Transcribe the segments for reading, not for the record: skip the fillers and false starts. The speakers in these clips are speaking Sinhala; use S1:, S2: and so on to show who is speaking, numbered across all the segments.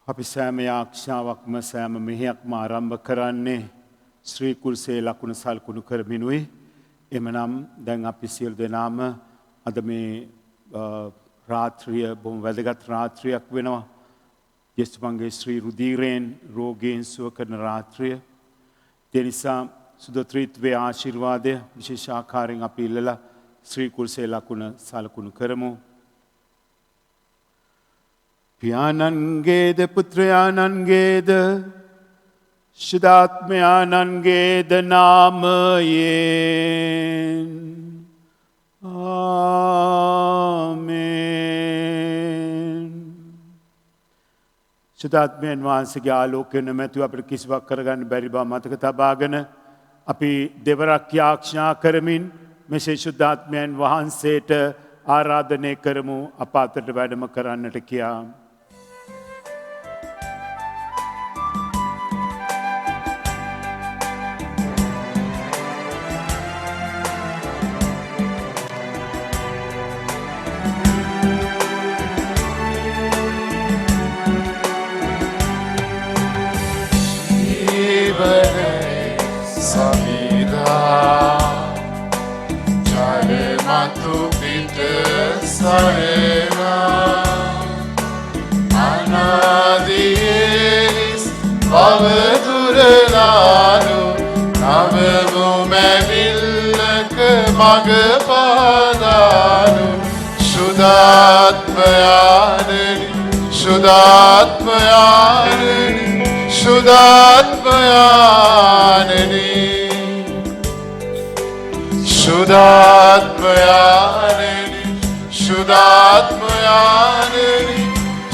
S1: අපි සෑම යාක්ෂාවක්ම සෑම මෙහෙයක්ම ආරම්භ කරන්නේ ශ්‍රී කුල්සේ ලකුණ සල්කුණු කරමිනුයි. එමනම් දැන් අපි සියලු දෙනාම අද මේ රාත්‍රිය බොහොම වැදගත් රාත්‍රියක් වෙනවා. යේසුස්ගේ ශ්‍රී රුධිරයෙන් රෝගීන් සුව කරන රාත්‍රිය. ඒ නිසා සුදත්‍රිත්වයේ ආශිර්වාදය විශේෂ ආකාරයෙන් අපි ඉල්ලලා ශ්‍රී කුල්සේ ලකුණ සල්කුණු කරමු. පියාණන්ගේද පුත්‍රයාණන්ගේද ශුද්ධාත්මයාණන්ගේද නාමයෙන් ආමේන්. ශුද්ධාත්මයන් වහන්සේගේ ආලෝකය නැමැතිව අපිට කිසිවක් කරගන්න බැරි බව මතක තබාගෙන අපි දෙවරක් යාඥා කරමින් මෙසේ ශුද්ධාත්මයන් වහන්සේට ආරාධනය කරමු අප අතරට වැඩම කරන්නට කියා.
S2: අනාදීස් පවදුරලානු නවමු මැවිල්ලක මග පාදානු ශුද්ධාත්මයානනි ශුද්ධාත්මයානනි ශුද්ධාත්මයානනි ශුද්ධාත්මයානනි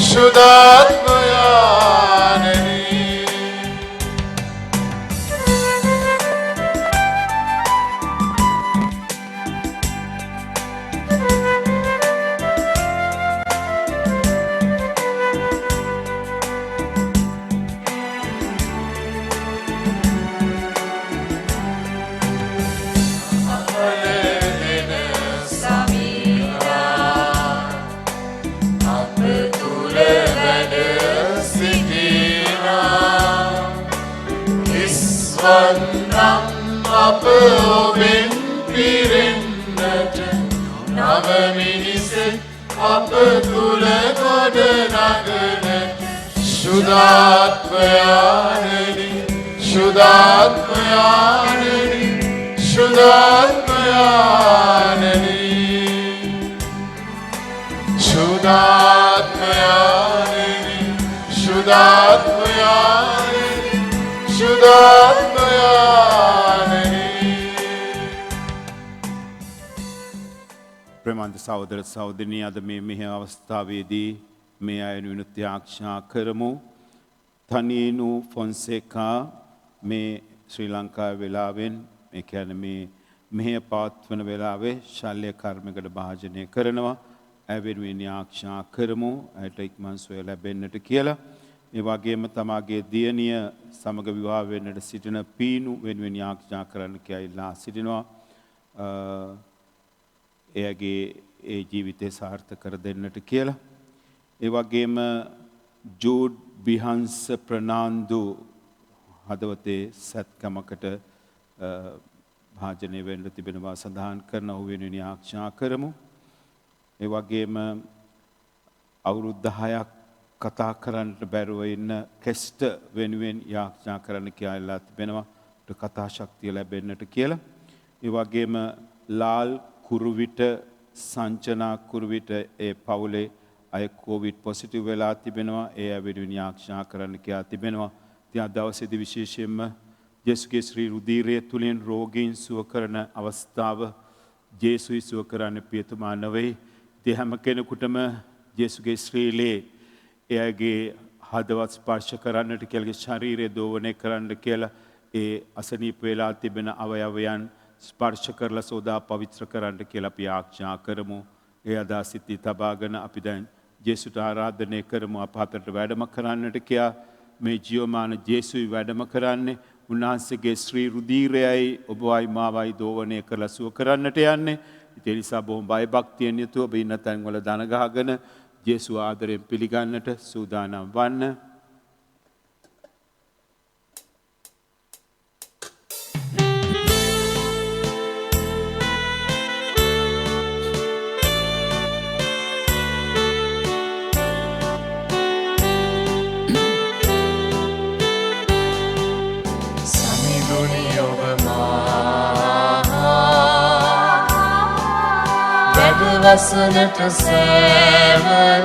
S2: ශුද්ධාත්මයානනි ශුද්ධාත්මයානනි අප ඔබෙන් පිරෙන්නට නව මිනිසෙක් අප තුල ගොඩ නගන ශුද්ධාත්මයානනි ශුද්ධාත්මයානනි ශුද්ධාත්මයානනි ශුද්ධාත්මයානනි ශුද්ධාත්මයානනි ශුද්ධාත්මයානනි.
S1: ප්‍රේමන්ත සහෝදර සහෝදරියනි, අද මේ අවස්ථාවේදී මේ අයන විනුත් යාඥා කරමු. තනියනු ෆොන්සේකා මේ ශ්‍රී ලංකාවේ වෙලාවෙන් මේ කියන්නේ මේ මෙහෙය පවත්වන වෙලාවේ ශල්‍ය කර්මයකට භාජනය කරනවා. ඇය වෙනුවෙන් යාඥා කරමු. ඇයට ඉක්මන් සුවය ලැබෙන්නට කියලා. ඒ වගේම තමාගේ දියණිය සමග විවාහ වෙන්නට සිටින පීනු වෙනුවෙන් යාඥා කරන්න කියලා සිටිනවා. එයාගේ ඒ ජීවිතය සාර්ථක කර දෙන්නට කියලා. ඒ වගේම ජූඩ් බිහන්ස ප්‍රනාන්දු හදවතේ සත්කමකට භාජනය වෙන්න තිබෙනවා සඳහන් කරන ඔහු වෙනුවෙන් යාඥා කරමු. ඒ වගේම අවුරුදු 10ක් කතා කරන්නට බැරුව ඉන්න කෙස්ට වෙනුවෙන් යාඥා කරන්න කියලා තිබෙනවා. කතා ශක්තිය ලැබෙන්නට කියලා. ඒ වගේම ලාල් කුරුවිට සංචනා කුරුවිට ඒ පවුලේ අය කොවිඩ් පොසිටිව් වෙලා තිබෙනවා. ඒ වෙනුවෙන් යාඥා කරන්න කියලා තිබෙනවා. ඉතින් අද දවසේදී විශේෂයෙන්ම යේසුගේ ශ්‍රී රුධිරය තුලින් රෝගීන් සුව කරන අවස්ථාව යේසුයි සුව කරන්න පියතුමා නෙවෙයි. ඉතින් හැම කෙනෙකුටම යේසුගේ ශ්‍රීලේ එයාගේ හදවත් ස්පර්ශ කරන්නට කියලා ශරීරය දෝවනය කරන්න කියලා ඒ අසනීප වෙලා තිබෙන අවයවයන් ස්පර්ශ කරලා සෝදා පවිත්‍ර කරන්න කියලා අපි ආඥා කරමු. ඒ අදාසිතී තබාගෙන අපි දැන් යේසුට ආරාධනය කරමු අප අතරට වැඩම කරන්නට කියා. මේ ජීවමාන යේසුයි වැඩම කරන්නේ. උන්වහන්සේගේ ශ්‍රී රුධිරයයි ඔබවයි මාවයි දෝවනය කරලා සුව කරන්නට යන්නේ. ඒ නිසා බොහොම බයභක්තියෙන් යුතුව ඔබ ඉන්න තැන්වල දන ගහගෙන යේසු ආදරයෙන් පිළිගන්නට සූදානම් වන්න.
S3: වසනට සෑමදා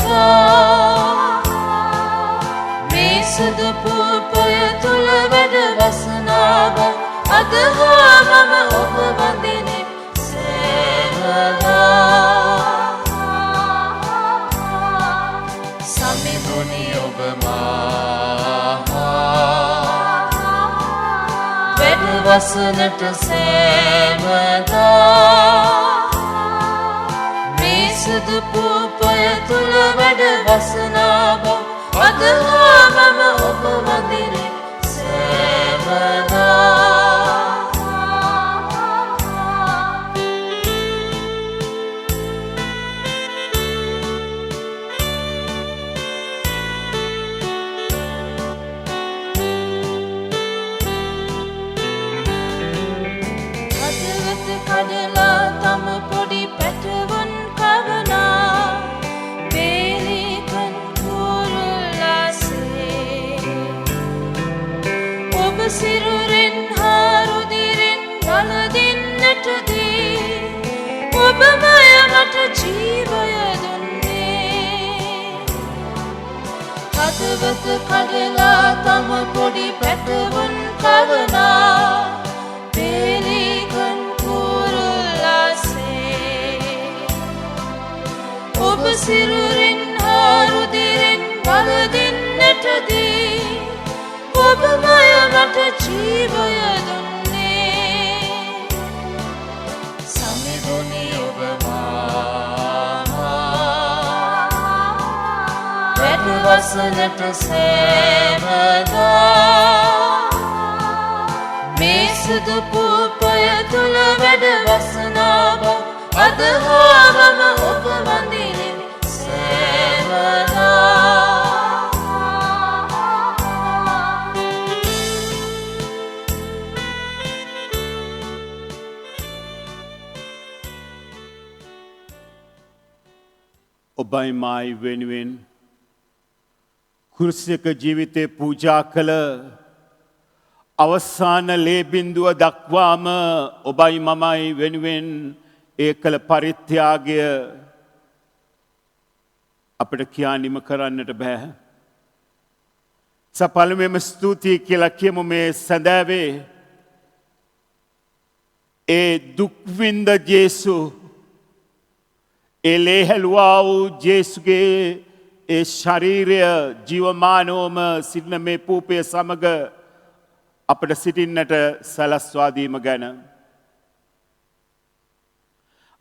S3: මේ සුදු පුපය තුල වැඩ වසනාව අද හා මම ඔබ වඳිනේ සෑමදා සමිඳුනි ඔබ මා වැඩ වසනට සෑමදා මේ සුදු පුපය තුල වැඩ වසනාව අද හා මම ඔබ වඳිනේ සෑමදා සිරුරෙන් හාරුදිරෙන් ගලදින්නට දී ඔබමය මට ජීවය දුන්නේ හදවත කඩලා තම පොඩි පැටවුන් කවනා පෙලිකන් කුරුල්ලාසේ ඔබ සිරුරෙන් හාරුදිරෙන් ගලදින්නට දී ඔබමය මට ජීවය දුන්නේ සමිඳුනි ඔබ මා වැඩ වසනට සෑමදා මේ සුදු පුපය තුල වැඩ වසනාව අද හා මම ඔබ වඳිනේ සෑමදා
S1: ඔබයි මායි වෙනුවෙන් කුරුසයක ජීවිතේ පූජා කළ අවසාන ලේ බිඳුව දක්වාම ඔබයි මමයි වෙනුවෙන් ඒ කළ පරිත්‍යාගය අපිට කියා නිම කරන්නට බෑ. සපලමෙම ස්තුතියි කියලා කියමු මේ සැඳෑවේ ඒ දුක් විඳ ජේසු එලේ හැලුවා වූ ජේසුගේ ඒ ශරීරය ජීවමානවම සිටින මේ පූපය සමග අපට සිටින්නට සලස්වා දීම ගැන.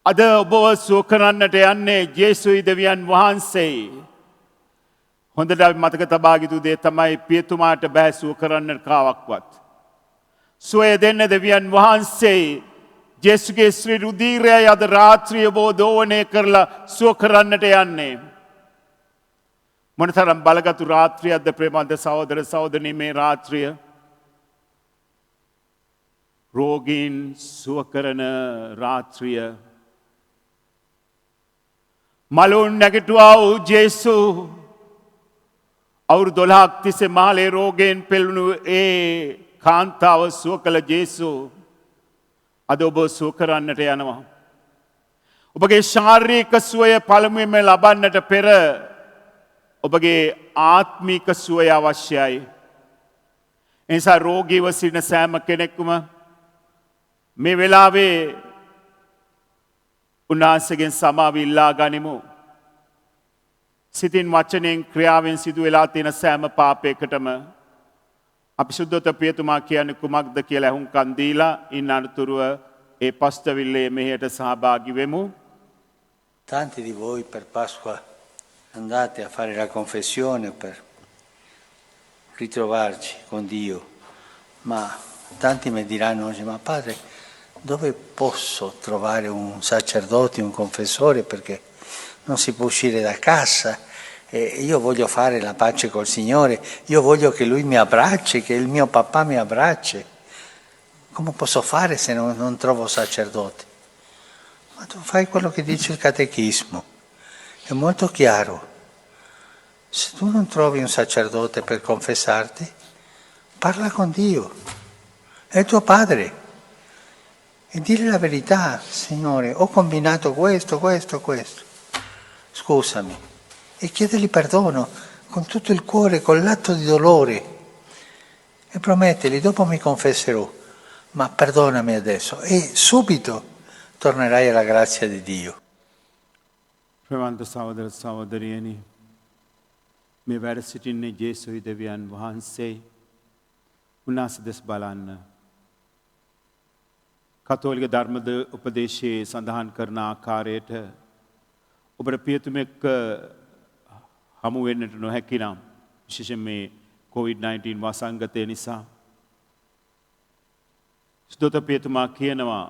S1: අද ඔබව සුව කරන්නට යන්නේ ජේසුයි දෙවියන් වහන්සේ. හොඳට මතක තබා යුතු දේ තමයි පියතුමාට බෑ සුව කරන්නට කාවක්වත්. සුවය දෙන්න දෙවියන් වහන්සේ ජේසුගේ ශ්‍රී රුධීරයයි අද රාත්‍රිය බෝධෝවනය කරලා සුව කරන්නට යන්නේ. මොනතරම් බලගතු රාත්‍රියක්ද ප්‍රේමන්ත සහෝදර සහෝදරනි මේ රාත්‍රිය. රෝගීන් සුව කරන රාත්‍රිය. මලුන් නැගිටුවා වූ ජේසු අවුරුදු 12ක් තිස්සේ මාලේ රෝගයෙන් පෙළුණු ඒ කාන්තාව සුව කළ ජේසු අද ඔබ සුව කරන්නට යනවා. ඔබගේ ශාරීරික සුවය පළමුවෙන්ම ලබන්නට පෙර ඔබගේ ආත්මික සුවය අවශ්‍යයි. එනිසා රෝගීව සිටින සෑම කෙනෙක්ම මේ වෙලාවේ උන්වහන්සේගෙන් සමාව ඉල්ලා ගනිමු. සිතින් වචනෙන් ක්‍රියාවෙන් සිදු වෙලා තියෙන සෑම පාපයකටම අපි සුද්ධෝත පියතුමා කියන්නේ කුමක්ද කියලා අහුම්කන් දීලා ඉන්න අනතුරුව ඒ පස්තවිල්ලේ මෙහෙයට සහභාගී වෙමු.
S4: Tanti di voi per Pasqua andate a fare la confessione per ritrovarci con Dio, ma tanti mi diranno oggi, ma padre, dove posso trovare un sacerdote, un confessore, perché non si può uscire da casa? Io voglio fare la pace col Signore, io voglio che Lui mi abbracci, che il mio papà mi abbracci. Come posso fare se non trovo sacerdote? Ma tu fai quello che dice il catechismo, è molto chiaro. Se tu non trovi un sacerdote per confessarti, parla con Dio, è tuo padre. e dire la verità, Signore, ho combinato questo, questo, questo, scusami, e chiedergli perdono con tutto il cuore, con l'atto di dolore, e promettergli, dopo mi confesserò, ma perdonami adesso, e subito tornerai alla grazia di Dio.
S1: ප්‍රවන්ත සහෝදර සහෝදරියනි මේ වැඩ සිටින්නේ ජේසුස් දෙවියන් වහන්සේ උන්වහන්සේ දෙස බලන්න කතෝලික ධර්ම උපදේශයේ සඳහන් කරන ආකාරයට ඔබට පියතුමෙක් හමු වෙන්නට නොහැකි නම් විශේෂයෙන් මේ COVID-19 වසංගතය නිසා සුදත පියතුමා කියනවා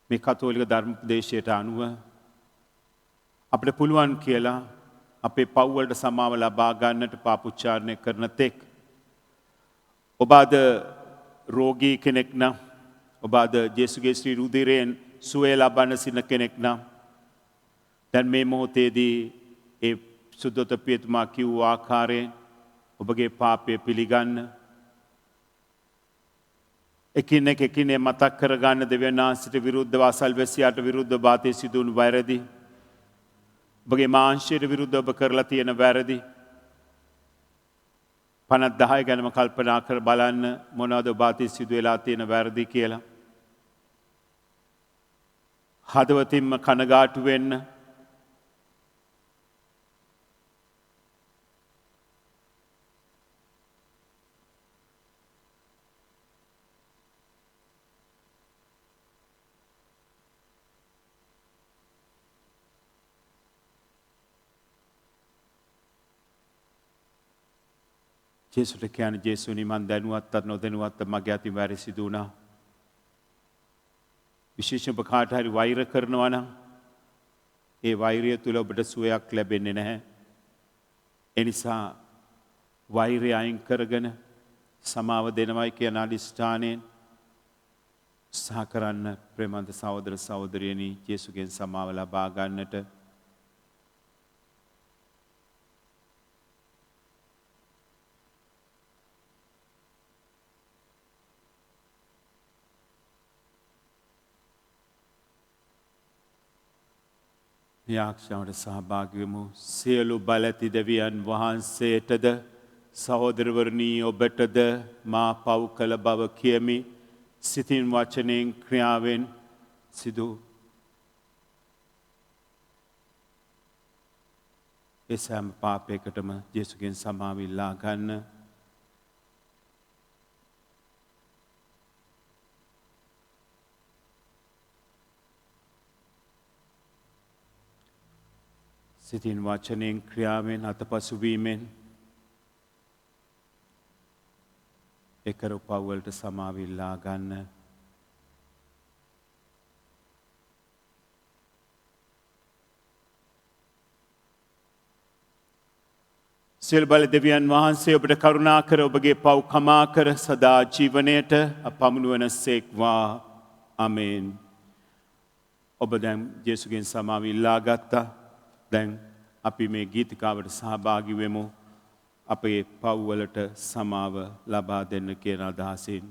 S1: මේ කතෝලික ධර්ම උපදේශයට අනුව අපිට පුළුවන් කියලා අපේ පව් වලට සමාව ලබා ගන්නට පාපුච්චාරණය කරන තෙක් ඔබ අද රෝගී කෙනෙක් නම් ඔබ අද ජේසුගේ ශ්‍රී රුධිරයෙන් සුවය ලබන්න සිටින කෙනෙක් නම් දැන් මේ මොහොතේදී ඒ සුද්ධත පියතුමා කිව්ව ආකාරයෙන් ඔබගේ පාපය පිළිගන්න එකිනෙක එකිනෙක මතක් කරගන්න දෙවියන් වහන්සේට විරුද්ධව අසල්වැසියාට විරුද්ධව බාතේ සිදුවුණු වැරදි ඔබගේ මාංශයට විරුද්ධව ඔබ කරලා තියෙන වැරදි 50 ගැනම කල්පනා කර බලන්න මොනවද ඔබ අතේ සිදු වෙලා තියෙන වැරදි කියලා හදවතින්ම කනගාටු වෙන්න ජේසුට කියන්නේ ජේසුනි මන් දැනුවත්වත් නොදැනුවත්ව මගේ අතින් වැරදි සිදු වුණා. විශේෂයෙන්ම කාට හරි වෛර කරනවා නම් ඒ වෛරය තුල ඔබට සුවයක් ලැබෙන්නේ නැහැ. ඒ නිසා වෛරය අයින් කරගෙන සමාව දෙනවයි කියන අදිස්ථානයෙන් සහ කරන්න ප්‍රේමන්ත සහෝදර සහෝදරියනි ජේසුගෙන් සමාව ලබා ගන්නට යාක්ෂාවට සහභාගී වෙමු සියලු බලැති දෙවියන් වහන්සේටද සහෝදරවරුනි ඔබටද මා පව් කළ බව කියමි සිතින් වචනෙන් ක්‍රියාවෙන් සිදු ඒ සෑම පාපයකටම ජේසුගෙන් සමාව ඉල්ලා ගන්න සිතින් වචනයෙන් ක්‍රියාවෙන් අතපසුවීමෙන් එකරු පව්වලට සමාව ඉල්ලා ගන්න සියලු බල දෙවියන් වහන්සේ ඔබට කරුණා කර ඔබගේ පව් කමා කර සදා ජීවනයට අපමුණුවන සේක්වා ආමේන් ඔබ දැන් ජේසුගෙන් සමාව ඉල්ලා ගත්තා දැන් අපි මේ ගීතිකාවට සහභාගී වෙමු අපේ පව් වලට සමාව ලබා දෙන්න කියන අදහසින්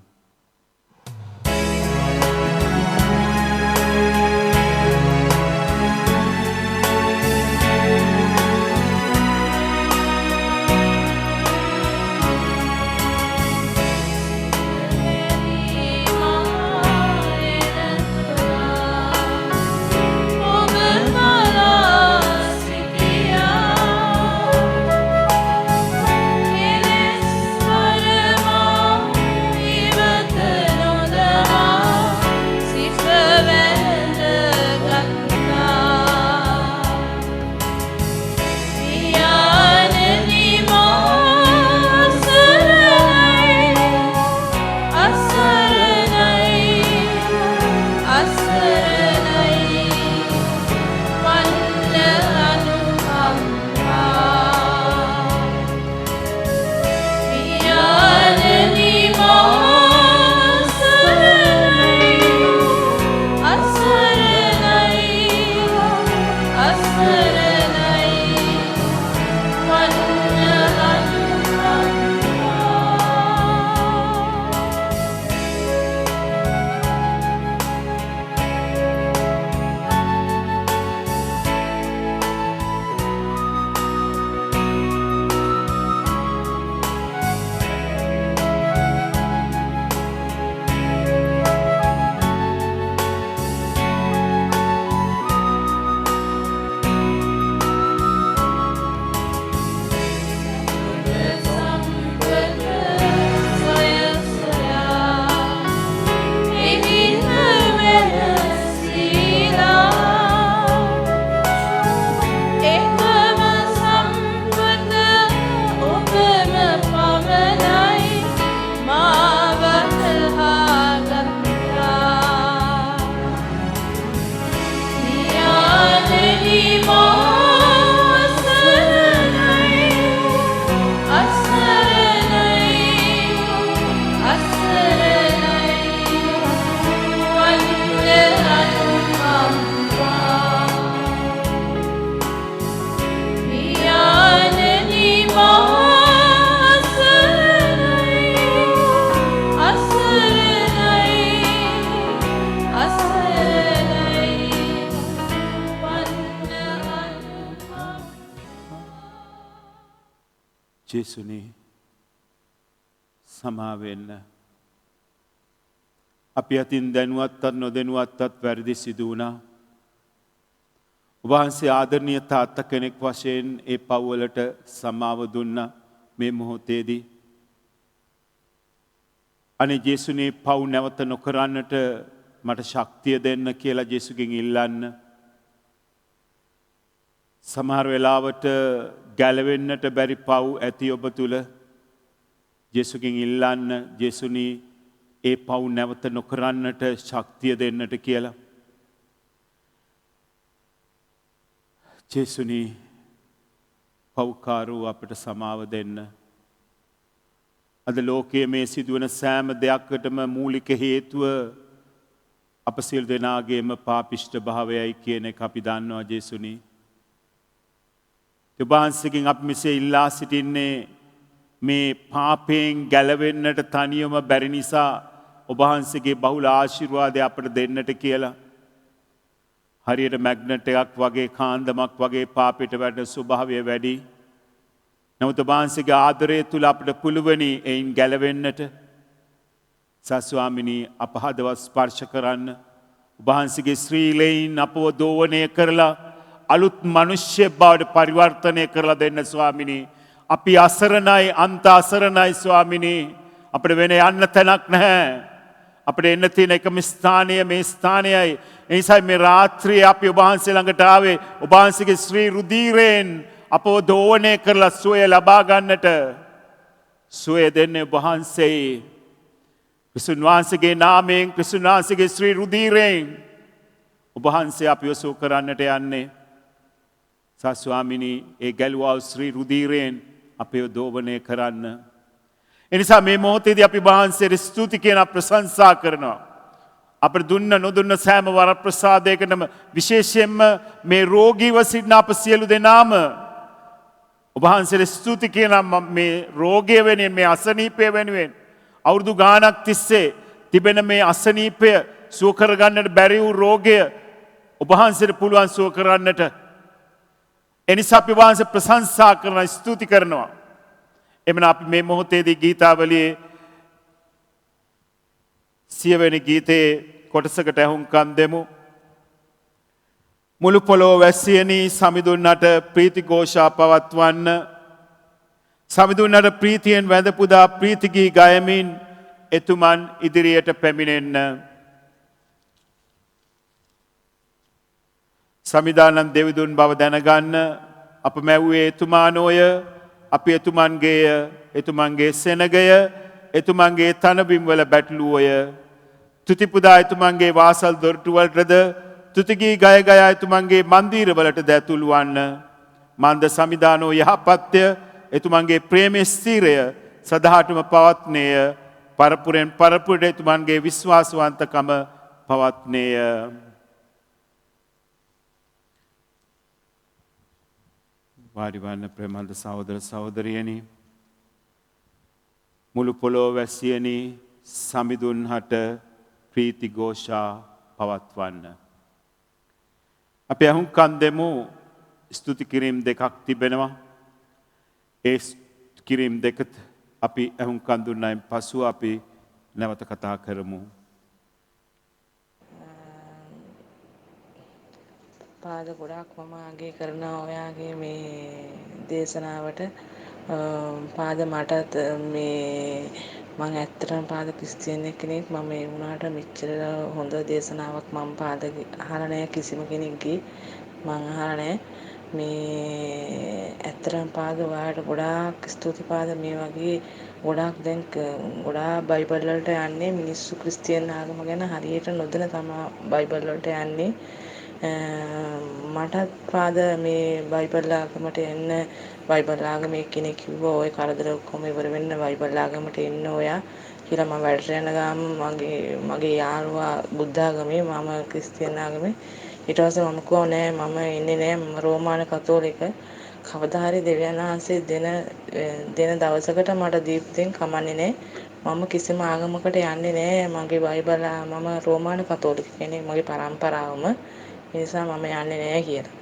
S1: ජේසුනේ සමාවෙන්න. අපි අතින් දැනුවත්තත් නොදැනුවත්තත් වැරදි සිදු වුණා. වහන්සේ ආදරණීය තාත්තා කෙනෙක් වශයෙන් ඒ පව්වලට සමාව දුන්න මේ මොහොතේදී. අනේ ජේසුනේ පව් නැවත නොකරන්නට මට ශක්තිය දෙන්න කියලා ජේසුගෙන් ඉල්ලන්න. සමහර වෙලාවට ගැලවෙන්නට බැරි පව් ඇති ඔබ තුළ ජේසුගෙන් ඉල්ලන්න ජේසුනී ඒ පව් නැවත නොකරන්නට ශක්තිය දෙන්නට කියලා. ජේසුනී පව්කාරූ අපට සමාව දෙන්න. අද ලෝකයේ මේ සිදුවන සෑම දෙයක්කටම මූලික හේතුව අප සියලු දෙනාගේම පාපිෂ්ඨ භාවයයි කියන එක අපි දන්නවා ජේසුනී. ඔබවහන්සේගෙන් අපි මෙසේ ඉල්ලා සිටින්නේ මේ පාපයෙන් ගැලවෙන්නට තනියම බැරි නිසා ඔබවහන්සේගේ බහුල ආශිර්වාදය අපට දෙන්නට කියලා. හරියට මැග්නට් එකක් වගේ කාන්දමක් වගේ පාපයට වැටෙන ස්වභාවය වැඩි. නමුත් ඔබවහන්සේගේ ආදරය තුල අපට පුළුවනි එයින් ගැලවෙන්නට. සස්වාමිනී අප හදවත් ස්පර්ශ කරන්න. ඔබවහන්සේගේ ශ්‍රීලයෙන් අපව දෝවනය කරලා අලුත් මනුෂ්‍ය බවට පරිවර්තනය කරලා දෙන්න ස්වාමිනී. අපි අසරණයි අන්ත අසරණයි ස්වාමිනී. අපිට වෙන යන්න තැනක් නැහැ. අපිට එන්න තියෙන එකම ස්ථානය මේ ස්ථානයයි. ඒ නිසා මේ රාත්‍රියේ අපි ඔබ වහන්සේ ළඟට ආවේ ඔබ වහන්සේගේ ශ්‍රී රුධිරයෙන් අපව දෝවනය කරලා සුවය ලබා ගන්නට. සුවය දෙන්නේ ඔබ වහන්සේයි. ක්‍රිස්තුන් වහන්සේගේ නාමයෙන් ක්‍රිස්තුන් වහන්සේගේ ශ්‍රී රුධිරයෙන් ඔබ වහන්සේ අපිව සුව කරන්නට යන්නේ. ස්වාමිනී ඒ ගැලුවා ශ්‍රී රුධිරයෙන් අපිව දෝවනය කරන්න. එනිසා මේ මොහොතේදී අපි වහන්සේට ස්තුති කියන ප්‍රශංසා කරනවා. අපට දුන්න නොදුන්න සෑම වරප්‍රසාදයකටම විශේෂයෙන්ම මේ රෝගීව සිටින අප සියලු දෙනාම ඔබ වහන්සේට ස්තුති කියන මේ රෝගය වෙනුවෙන් මේ අසනීපය වෙනුවෙන් අවුරුදු ගාණක් තිස්සේ තිබෙන මේ අසනීපය සුව කරගන්නට බැරි වූ රෝගය ඔබ වහන්සේට පුළුවන් සුව කරන්නට. එනිසා අපි වහන්සේ ප්‍රශංසා කරනවා ස්තුති කරනවා. එමන අපි මේ මොහොතේදී ගීතාවලියේ 100 වෙනි ගීතයේ කොටසකට ඇහුම්කන් දෙමු. මුළු පොළොව වැසියනි සමිඳුන්නට ප්‍රීති ഘോഷා පවත්වන්න. සමිඳුන්නට ප්‍රීතියෙන් වැඳ පුදා ප්‍රීති ගී ගයමින් එතුමන් ඉදිරියට පැමිණෙන්න. සමිදානන් දෙවිදුන් බව දැනගන්න. අප මැව්වේ එතුමානෝය. අපි එතුමන්ගේය, එතුමන්ගේ සෙනගය, එතුමන්ගේ තනබිම් වල බැටළුවෝය. තුති පුදා එතුමන්ගේ වාසල් දොරටුවලටද තුති ගී ගය ගයා එතුමන්ගේ මන්දිරවලට ඇතුළු වන්න. මන්ද සමිදානෝ යහපත්ය, එතුමන්ගේ ප්‍රේමයේ ස්ථිරය සදාටම පවත්නේය. පරපුරෙන් පරපුරට එතුමන්ගේ විශ්වාසවන්තකම පවත්නේය. වාඩිවන්න ප්‍රේමන්ත සහෝදර සහෝදරියනි. මුළු පොළොව වැසියනි සමිඳුන්හට ප්‍රීති ഘോഷා පවත්වන්න. අපි අහුම්කන් දෙමු. ස්තුති කිරීම් දෙකක් තිබෙනවා. ඒ කිරීම් දෙකත් අපි අහුම්කන් දුන්නායින් පසුව අපි නැවත කතා කරමු.
S5: පාද ගොඩාක් මම අගය කරනවා ඔයාගේ මේ දේශනාවට. පාද මටත් මේ මම ඇත්තටම පාද ක්‍රිස්තියානි කෙනෙක්. මම ඒ වුණාට මෙච්චර හොඳ දේශනාවක් මම පාද අහලා නැහැ කිසිම කෙනෙක්ගේ. මම අහලා නැහැ. මේ ඇත්තටම පාද ඔයාලට ගොඩාක් ස්තුති පාද. මේ වගේ ගොඩාක් දැන් ගොඩාක් බයිබල් වලට යන්නේ මිනිස්සු ක්‍රිස්තියානි ආගම ගැන හරියට නොදැන තමයි බයිබල් වලට යන්නේ. මටත් පාද මේ බයිබල් ආගමට එන්න බයිබල් ආගමේ කෙනෙක් කිව්වා ඔය කරදර ඔක්කොම ඉවර වෙන්න බයිබල් ආගමට එන්න ඔයා කියලා. මම වැඩට යන ගාම මගේ යාළුවා බුද්ධ ආගමේ මම ක්‍රිස්තියානි ආගමේ. ඊට පස්සේ මම කිව්වා නෑ මම එන්නේ නෑ මම රෝමාන කතෝලික. කවදා හරි දෙවියන් වහන්සේ දෙන දවසකට මට දීප්තියෙන් කමන්නේ නෑ. මම කිසිම ආගමකට යන්නේ නෑ. මගේ බයිබල් මම රෝමාන කතෝලික කෙනෙක් මගේ පරම්පරාවම. ඒ නිසා මම යන්නේ නෑ කියලා.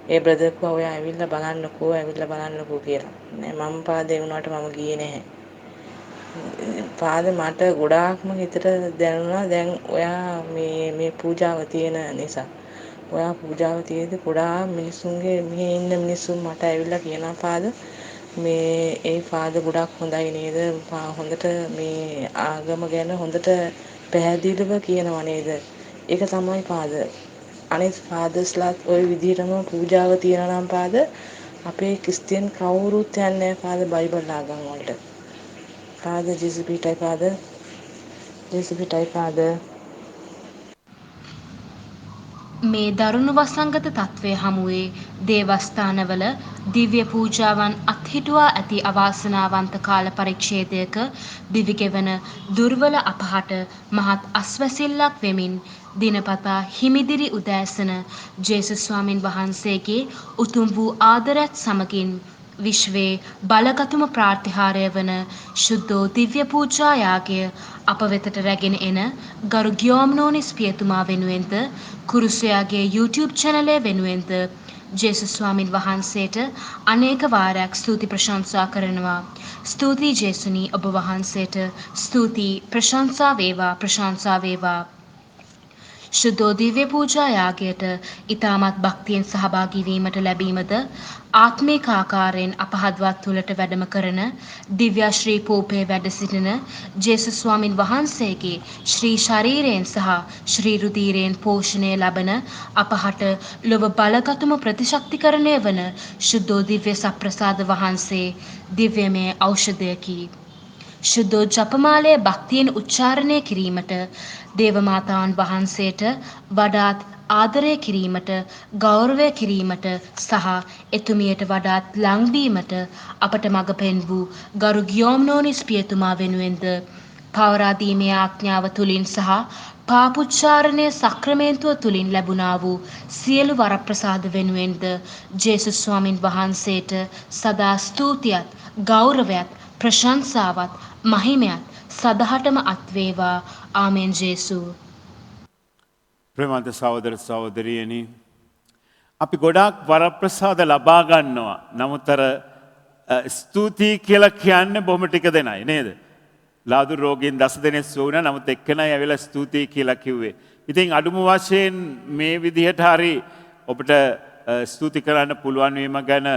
S5: ඒ බ්‍රදර් කිව්වා ඔයා ඇවිල්ලා බලන්නකෝ කියලා. නෑ මම පාදේ වුණාට මම ගියේ නැහැ. පාද මට ගොඩාක්ම හිතට දැනුණා දැන් ඔයා මේ පූජාව තියෙන නිසා. ඔයා පූජාව තියේදී ගොඩාක් මිනිස්සුන්ගේ මෙහි ඉන්න මිනිස්සුන් මට ඇවිල්ලා කියනවා පාද මේ ඒ පාද ගොඩක් හොඳයි නේද? හොඳට මේ ආගම ගැන හොඳට පැහැදිලිව කියනවා නේද? ඒක තමයි පාද. අනිත් පාදස්ලාත් ওই විදිහටම පූජාව තියනවා නම් පාද අපේ ක්‍රිස්තියන් කවුරුත් යන්නේ නැහැ පාද බයිබල් ආගම් වලට. පාද ජෙසුපිටයි පාද
S6: මේ දරුණු වසංගත තත්ත්වය හමුවේ දේවස්ථානවල දිව්‍ය පූජාවන් අත්හිටුවා ඇති අවාසනාවන්ත කාල පරිච්ඡේදයක දිවිගෙවන දුර්වල අපහට මහත් අස්වැසිල්ලක් වෙමින් දිනපතා හිමිදිරි උදෑසන ජේසුස් ස්වාමින් වහන්සේගේ උතුම් වූ ආදරයත් සමගින් විශ්වයේ බලගතුම ප්‍රාතිහාර්ය වන ශුද්ධෝ දිව්‍ය පූජා යාගය අප වෙතට රැගෙන එන ගරු ගියෝම්නෝනිස් පියතුමා වෙනුවෙන්ද කුරුසයාගේ YouTube channel වෙනුවෙන්ද ජේසුස් ස්වාමින් වහන්සේට අනේක වාරයක් ස්තුති ප්‍රශංසා කරනවා. ස්තුතියි ජේසුනි ඔබ වහන්සේට ස්තුතියි ප්‍රශංසා වේවා. ශුද්ධෝ දිව්‍ය පූජා යාගයට ඊටමත් භක්තියෙන් සහභාගී වීමට ලැබීමද ආත්මික ආකාරයෙන් අපහදවත් තුලට වැඩම කරන දිව්‍ය ශ්‍රී පූපේ වැඩ සිටින ජේසුස් ස්වාමින් වහන්සේගේ ශ්‍රී ශරීරයෙන් සහ ශ්‍රී රුධිරයෙන් පෝෂණය ලබන අපහට ලොව බලගතුම ප්‍රතිශක්තිකරණය වන ශුද්ධෝ දිව්‍ය සප්‍රසාද වහන්සේ දිව්‍යමය ඖෂධයකි. ශුද්ධෝ ජපමාලය භක්තියෙන් උච්චාරණය කිරීමට දේවමාතාවන් වහන්සේට වඩාත් ආදරය කිරීමට ගෞරවය කිරීමට සහ එතුමියට වඩාත් ලංවීමට අපට මඟ පෙන් වූ ගරු ගියෝම්නෝනිස් පියතුමා වෙනුවෙන්ද පවරා දීමේ ආඥාව තුලින් සහ පාපුච්චාරණය සක්‍රමේන්තුව තුලින් ලැබුණා වූ සියලු වරප්‍රසාද වෙනුවෙන්ද ජේසුස් ස්වාමින් වහන්සේට සදා ස්තුතියත් ගෞරවයත් ප්‍රශංසාවත් මහිමයත් සදහටම අත්වේවා. ආමෙන් ජේසු.
S1: ප්‍රේමන්ත සහෝදර සහෝදරියනි අපි ගොඩාක් වරප්‍රසාද ලබා ගන්නවා. නමුත් ස්තුතියි කියලා කියන්නේ බොහොම ටික දෙනයි නේද? ලාදුරු රෝගීන් 10 දෙනෙක් සුව වුණා. නමුත් එක්කෙනයි ඇවිල්ලා ස්තුතියි කියලා කිව්වේ. ඉතින් අඩුම වශයෙන් මේ විදිහට හරි ඔබට ස්තුති කරන්න පුළුවන් වීම ගැන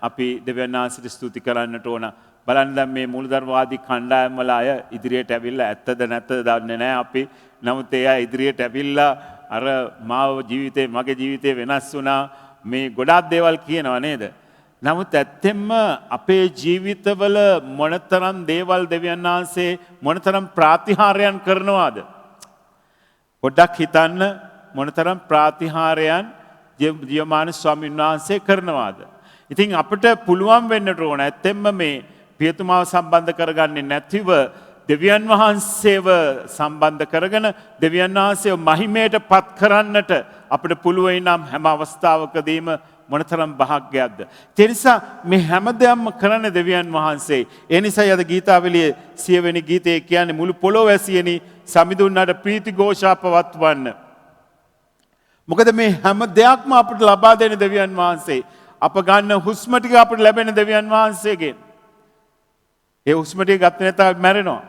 S1: අපි දෙවියන් වහන්සේට ස්තුති කරන්නට ඕන. බලන්න දැන් මේ මූලධර්මවාදී කණ්ඩායම් වල අය ඉදිරියට ඇවිල්ලා ඇත්තද නැත්තද දන්නේ නැහැ අපි. නමුත් ඒ අය ඉදිරියට ඇවිල්ලා අර මගේ ජීවිතේ වෙනස් වුණා මේ ගොඩාක් දේවල් කියනවා නේද? නමුත් ඇත්තෙන්ම අපේ ජීවිතවල මොනතරම් දේවල් දෙවියන් වහන්සේ මොනතරම් ප්‍රාතිහාර්යයන් කරනවාද? පොඩ්ඩක් හිතන්න මොනතරම් ප්‍රාතිහාර්යයන් ජීවමාන ස්වාමීන් වහන්සේ කරනවාද? ඉතින් අපිට පුළුවන් වෙන්නට ඕන ඇත්තෙන්ම මේ පියතුමාව සම්බන්ධ කරගන්නේ නැතිව දෙවියන් වහන්සේව සම්බන්ධ කරගෙන දෙවියන් වහන්සේව මහිමයට පත් කරන්නට අපිට පුළුවන් නම් හැම අවස්ථාවකදීම මොනතරම් භාග්‍යයක්ද. ඒ නිසා මේ හැමදේම කරන්නේ දෙවියන් වහන්සේ. ඒ නිසායි අද ගීතාවලියේ 100 වෙනි ගීතයේ කියන්නේ මුළු පොළොව වැසියනි සමිඳුන්නාට ප්‍රීති ഘോഷා පවත්වන්න. මොකද මේ හැම දෙයක්ම අපිට ලබා දෙන දෙවියන් වහන්සේ. අප ගන්න හුස්ම ටික අපිට ලැබෙන දෙවියන් වහන්සේගෙන්. ඒ හුස්ම ටික ගත්තේ නැත්නම් මැරෙනවා.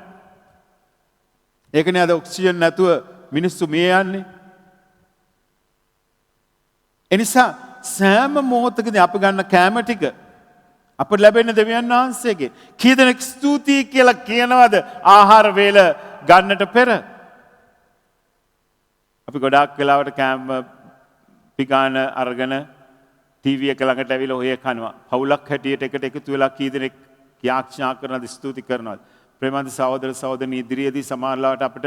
S1: ඒකනේ අද ඔක්සිජන් නැතුව මිනිස්සු මිය යන්නේ. එනිසා සෑම මොහොතකදී අපි ගන්න කෑම ටික අපිට ලැබෙන දෙවියන් වහන්සේගෙන්. කී දෙනෙක් ස්තුතියි කියලා කියනවද ආහාර වේල ගන්නට පෙර? අපි ගොඩාක් වෙලාවට කෑම පිගාන අරගෙන ටීවී එක ළඟට ඇවිල්ලා ඔය කනවා. පවුලක් හැටියට එකට එකතු වෙලා කී දෙනෙක් යාඥා කරනවද ස්තුති කරනවද? ප්‍රේමන්ත සහෝදර සහෝදරනි ඉදිරියේදී සමාජලාවට අපිට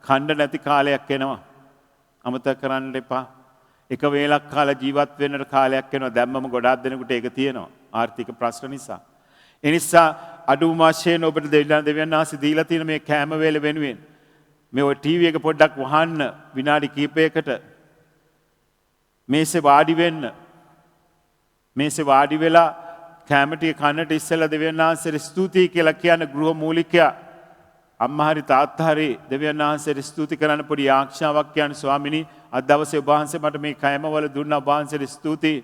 S1: ඛණ්ඩ නැති කාලයක් එනවා. අමතක කරන්න එපා. එක වේලක් කාලා ජීවත් වෙන්නට කාලයක් එනවා. දැම්මම ගොඩාක් දෙනෙකුට ඒක තියෙනවා. ආර්ථික ප්‍රශ්න නිසා. ඒ නිසා අඩුම වශයෙන් ඔබට දෙවියන් වහන්සේ දීලා තියෙන මේ කෑම වේල වෙනුවෙන් මේ ඔය ටීවී එක පොඩ්ඩක් වහන්න විනාඩි කිහිපයකට මේසේ වාඩි වෙන්න. මේසේ වාඩි වෙලා කෑම ටික කන්නට ඉස්සෙල්ලා දෙවියන් වහන්සේට ස්තුතියි කියලා කියන ගෘහ මූලිකයා අම්මා හරි තාත්තා හරි දෙවියන් වහන්සේට ස්තුති කරන්න පොඩි ආඥාවක් කියන්නේ ස්වාමිනී අද දවසේ ඔබ වහන්සේ මට මේ කෑම වල දුන්නා ඔබ වහන්සේට ස්තුතියි.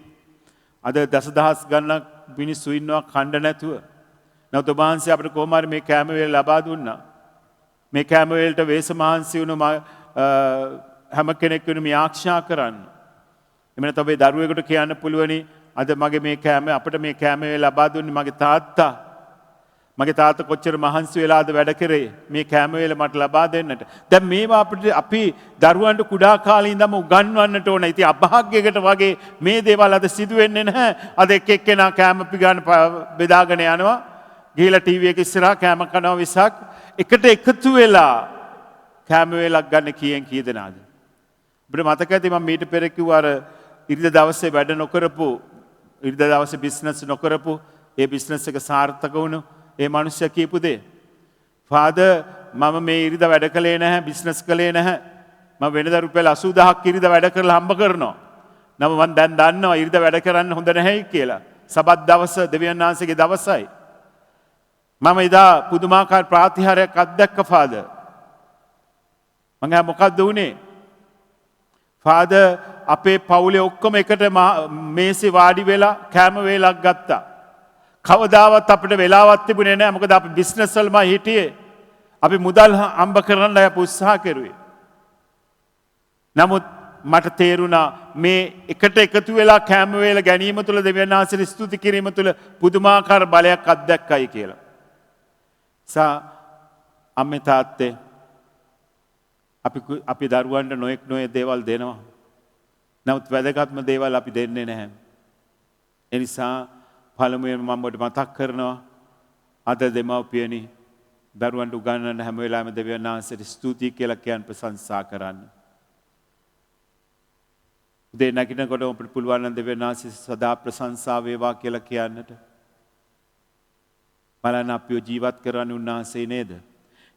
S1: අද දසදහස් ගණනක් මිනිස්සු ඉන්නවා කණ්ඩ නැතුව. නැවත ඔබ වහන්සේ අපිට කොහොම හරි මේ කෑම වේල ලබා දුන්නා. මේ කෑම වේලට වේස මහන්සි වුණු හැම කෙනෙක් වෙනුම ආරක්ෂා කරන්න. එමෙන්න තමයි දරුවෙකුට කියන්න පුළුවනි අද මගේ මේ කෑම අපිට මේ කෑම වේල ලබා දුන්නේ මගේ තාත්තා. මගේ තාත්තා කොච්චර මහන්සි වෙලාද වැඩ කරේ මේ කෑම වේල මට ලබා දෙන්නට. දැන් මේවා අපිට අපි දරුවන්ට කුඩා කාලේ ඉඳන්ම උගන්වන්නට ඕන. ඉතින් අභාග්‍යයකට වගේ මේ දේවල් අද සිදු වෙන්නේ නැහැ. අද එක් එක්කෙනා කෑම පිගාන බෙදාගෙන යනවා. ගිහලා ටීවී එක ඉස්සරහා කෑම කනවා විසක් එකට එකතු වෙලා කෑම වේලක් ගන්න කීයෙන් කී දෙනාද? අපිට මතක ඇති මම මීට පෙර කිව්වා අර ඉරිදා දවසේ වැඩ නොකරපු ඉරිදා දවසේ බිස්නස් නොකරපු ඒ බිස්නස් එක සාර්ථක වුණු ඒ මිනිස්සයා කියපු දේ. ෆාදර් මම මේ ඉරිදා වැඩ කළේ නැහැ බිස්නස් කළේ නැහැ. මම වෙනදා රුපියල් 80000ක් ඉරිදා වැඩ කරලා හම්බ කරනවා. නම මම දැන් දන්නවා ඉරිදා වැඩ කරන්න හොඳ නැහැයි කියලා. සබත් දවස දෙවියන් වහන්සේගේ දවසයි. මම එදා පුදුමාකාර ප්‍රාතිහාරයක් අත්දැක්ක ෆාදර්. මම මොකක්ද වුනේ? ෆාදර් අපේ පවුලේ ඔක්කොම එකට මේසේ වාඩි වෙලා කෑම වේලක් ගත්තා. කවදාවත් අපිට වෙලාවක් තිබුණේ නැහැ. මොකද අපි බිස්නස් වලම හිටියේ. අපි මුදල් හම්බ කරන්න අපි උත්සාහ කරුවේ. නමුත් මට තේරුණා මේ එකට එකතු වෙලා කෑම වේල ගැනීම තුළ දෙවියන් වහන්සේට ස්තුති කිරීම තුළ පුදුමාකාර බලයක් අත්දැක්කයි කියලා. අම්මේ තාත්තේ අපි දරුවන්ට නොයෙක් දේවල් දෙනවා. නමුත් වැදගත්ම දේවල් අපි දෙන්නේ නැහැ. ඒ නිසා පළමුවෙන් මම ඔබට මතක් කරනවා අද දෙමව්පියනි දරුවන්ට උගන්වන්න හැම වෙලාවෙම දෙවියන් වහන්සේට ස්තුතියි කියලා කියන ප්‍රශංසා කරන්න. උදේ නැගිටිනකොට ඔබට පුළුවන් නම් දෙවියන් වහන්සේ සදා ප්‍රශංසා වේවා කියලා කියන්නට. බලන්න අපිව ජීවත් කරන්නේ උන්වහන්සේ නේද?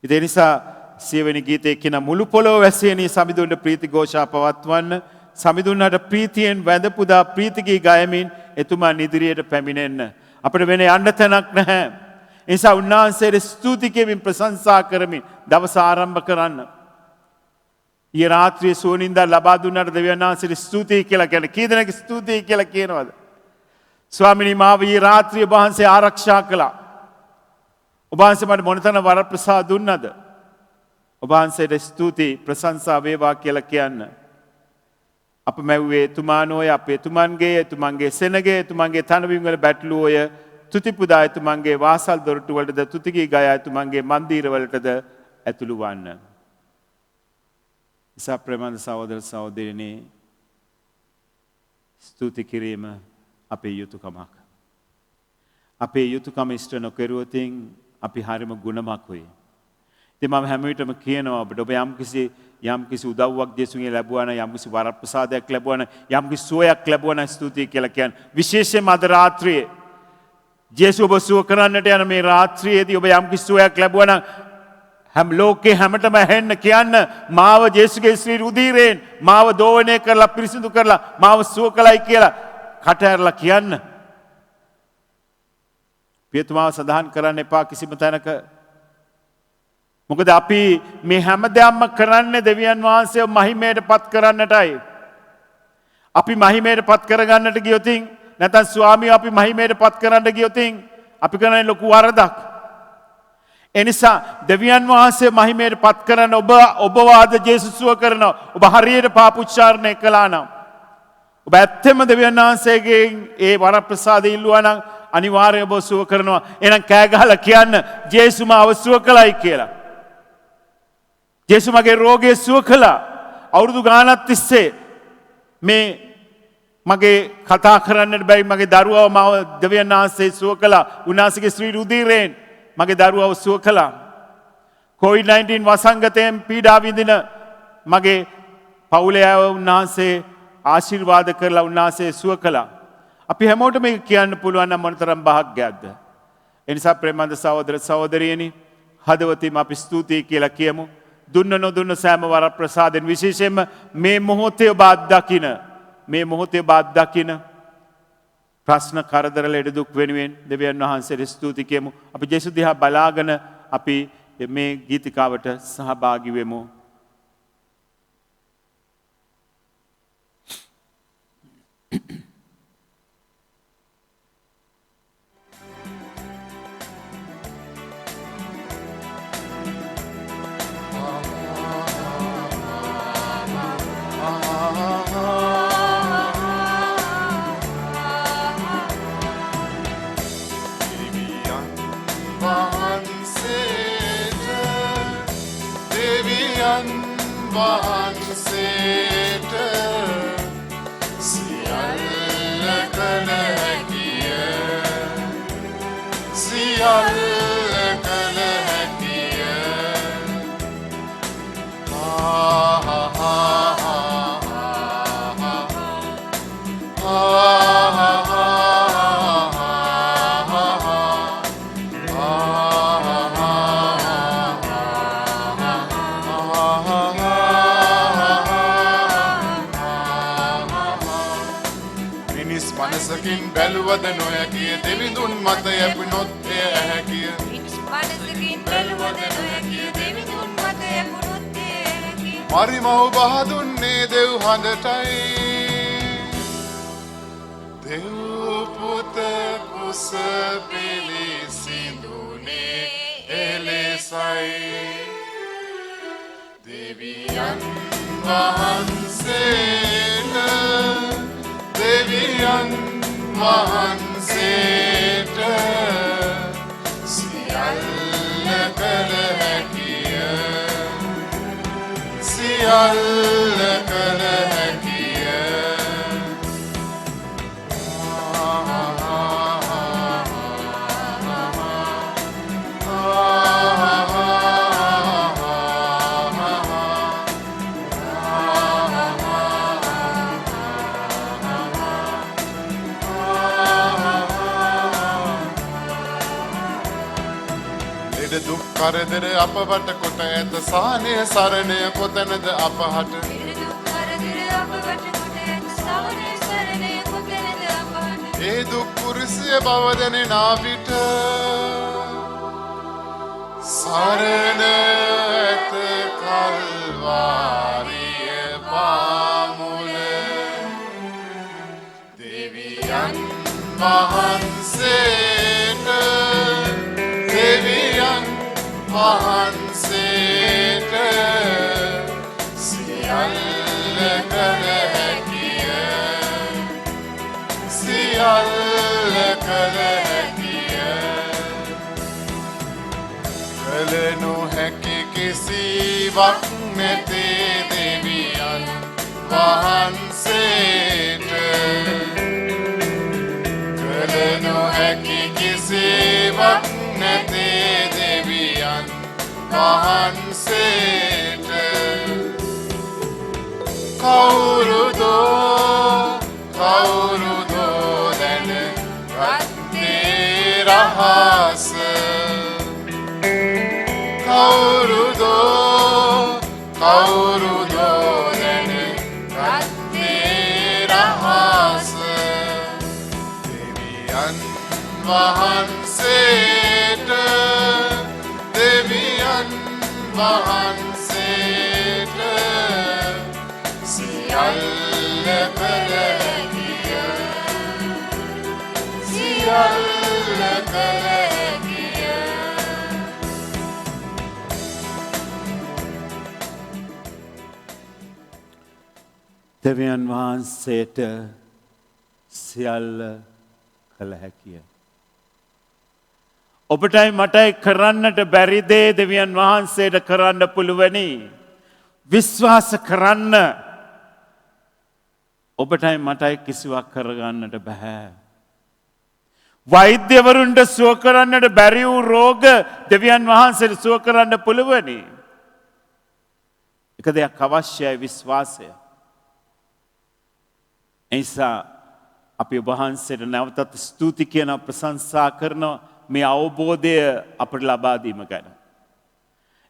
S1: ඒ නිසා සියවෙනි ගීතයේ කියන මුළු පොළොව වැසෙනී සමිඳුන්ට ප්‍රීති ഘോഷා පවත්වන්න සමිඳුන්ට ප්‍රීතියෙන් වැඳ පුදා ප්‍රීතිගී ගයමින් එතුමන් ඉදිරියට පැමිණෙන්න. අපිට වෙන යන්න තැනක් නැහැ. ඒ නිසා උන්වහන්සේට ස්තුති කෙමින් ප්‍රශංසා කරමින් දවස ආරම්භ කරන්න. ඊ රාත්‍රියේ සෝනින්දා ලබා දුන්නාට දෙවියන් වහන්සේට ස්තුතියි කියලා කියන කී දෙනෙක් ස්තුතියි කියලා කියනවද? ස්වාමිනී මාව ඊ රාත්‍රියේ වහන්සේ ආරක්ෂා කළා. ඔබ වහන්සේ මට මොනතරම් වරප්‍රසාද දුන්නද? ඔබ වහන්සේට ස්තුති ප්‍රශංසා වේවා කියලා කියන්න. අප මැව්වේ එතුමානෝය අපේ එතුමන්ගේ සෙනගේ එතුමන්ගේ තනබිම් වල බැටළුවෝය තුති පුදා එතුමන්ගේ වාසල් දොරටු වලටද තුති ගී ගයා එතුමන්ගේ මන්දිර වලටද ඇතුළු වන්න. නිසා ප්‍රේමන්ත සහෝදර සහෝදරියනි ස්තුති කිරීම අපේ යුතුයකමක්. අපේ යුතුයකම ඉෂ්ට නොකරුවොත් අපි හරිම ගුණමක් වෙයි. ඉතින් මම හැම විටම කියනවා ඔබට ඔබ යම්කිසි උදව්වක් දෙසුන්ගේ ලැබුවා නම් යම්කිසි වරප්‍රසාදයක් ලැබුවා නම් යම්කිසි සුවයක් ලැබුවා නම් ස්තුතියි කියලා කියන්නේ. විශේෂයෙන්ම අද රාත්‍රියේ ජේසුස් ඔබ සුව කරන්නට යන මේ රාත්‍රියේදී ඔබ යම්කිසි සුවයක් ලැබුවා නම් හැම ලෝකේ හැමතෙම ඇහෙන්න කියන්න මාව ජේසුගේ ශ්‍රී රුධිරයෙන් මාව දෝවණය කරලා පිරිසිදු කරලා මාව සුව කළයි කියලා කට ඇරලා කියන්න. පියතුමාව සඳහන් කරන්න එපා කිසිම තැනක. මොකද අපි මේ හැම දෙයක්ම කරන්නේ දෙවියන් වහන්සේව මහිමයට පත් කරන්නටයි. අපි මහිමයට පත් කරගන්නට ගියොත් නැත්නම් ස්වාමියා අපි මහිමයට පත් කරන්න ගියොත් අපි කරන්නේ ලොකු වරදක්. ඒ නිසා දෙවියන් වහන්සේ මහිමයට පත් කරන ඔබ වාද ජේසුස් සුව කරනවා. ඔබ හරියට පාපුච්චාරණය කළා නම් ඔබ ඇත්තෙම දෙවියන් වහන්සේගෙන් ඒ වරප්‍රසාදය ඉල්ලුවා නම් අනිවාර්යයෙන්ම ඔබ සුව කරනවා. එහෙනම් කෑ ගහලා කියන්න ජේසුස් මාව සුව කළයි කියලා. ජේසුස් මගේ රෝගය සුව කළා. අවුරුදු ගාණක් තිස්සේ මේ මගේ කතා කරන්නට බැරි මගේ දරුවව මාව දෙවියන් වහන්සේ සුව කළා. උන්වහන්සේගේ ශ්‍රී රුධිරයෙන් මගේ දරුවව සුව කළා. COVID-19 වසංගතයෙන් පීඩා විඳින මගේ පවුලේ අය උන්වහන්සේ ආශිර්වාද කරලා උන්වහන්සේ සුව කළා. අපි හැමෝටම මේක කියන්න පුළුවන් නම් මොනතරම් භාග්‍යයක්ද. ඒ නිසා ප්‍රේමන්ත සහෝදර සහෝදරියනි හදවතින්ම අපි ස්තුතියි කියලා කියමු. දුන්න නොදුන්න සෑම වරප්‍රසාදෙන් විශේෂයෙන්ම මේ මොහොතේ ඔබ අත්දකින ප්‍රශ්න කරදර ලෙඩ දුක් වෙනුවෙන් දෙවියන් වහන්සේට ස්තුති කියමු. අපි ජේසුස් දිහා බලාගෙන අපි මේ ගීතිකාවට සහභාගී වෙමු.
S2: වහන්සේට දෙවියන් වහන්සේට සියල්ල කළ හැකිය සියල්ල කළ හැකිය මිනිස් මනසකින් බැලුවද නොහැකිය දෙවිඳුන් මත යැපුණොත් එය ඇහැකිය
S3: මනසකින් බැලුවද නොහැකිය දෙවිඳුන් මත යැපුණොත් එය ඇහැකිය
S2: මරිමව් බහදුන්නේ දෙව් හඬටයි දෙව් පුත කුස පිළිසිඳුනේ එලෙසයි දෙවියන් වහන්සේට දෙවියන් වහන්සේට සියල්ල කළ හැකිය සියල්ල කළ හැකිය දුක් කරදර අපවට කොට ඇත සානය සරණය කොතැනද අපහට ඒ දුක් කුරුසිය බව දැනෙනා විට සරණ ඇත කල්වාරිය පාමුල දෙවියන් වහන්සේට දෙවියන් වහන්සේට සියල්ල කළ හැකිය සියල්ල කළ හැකිය කළ නොහැකි කිසිවක් නැතේ දෙවියන් වහන්සේට කළ නොහැකි කිසිවක් නැතේ දෙවියන් වහන්සේට කවුරුදෝ දැන ගත්තේ රහස කවුරුදෝ දැන ගත්තේ රහස දෙවියන් වහන්සේට දෙවියන් වහන්සේට සියල්ල කළ හැකිය සියල්ල කළ හැකිය
S1: දෙවියන් වහන්සේට සියල්ල කළ හැකිය ඔබටයි මටයි කරන්නට බැරි දේ දෙවියන් වහන්සේට කරන්න පුළුවනි. විශ්වාස කරන්න ඔබටයි මටයි කිසිවක් කරගන්නට බෑ. වෛද්‍යවරුන්ට සුව කරන්නට බැරි වූ රෝග දෙවියන් වහන්සේට සුව කරන්න පුළුවනි. එක දෙයක් අවශ්‍යයි විශ්වාසය. එනිසා අපි ඔබ වහන්සේට නැවතත් ස්තුති කියන ප්‍රශංසා කරනවා මේ අවබෝධය අපට ලබා දීම ගැන.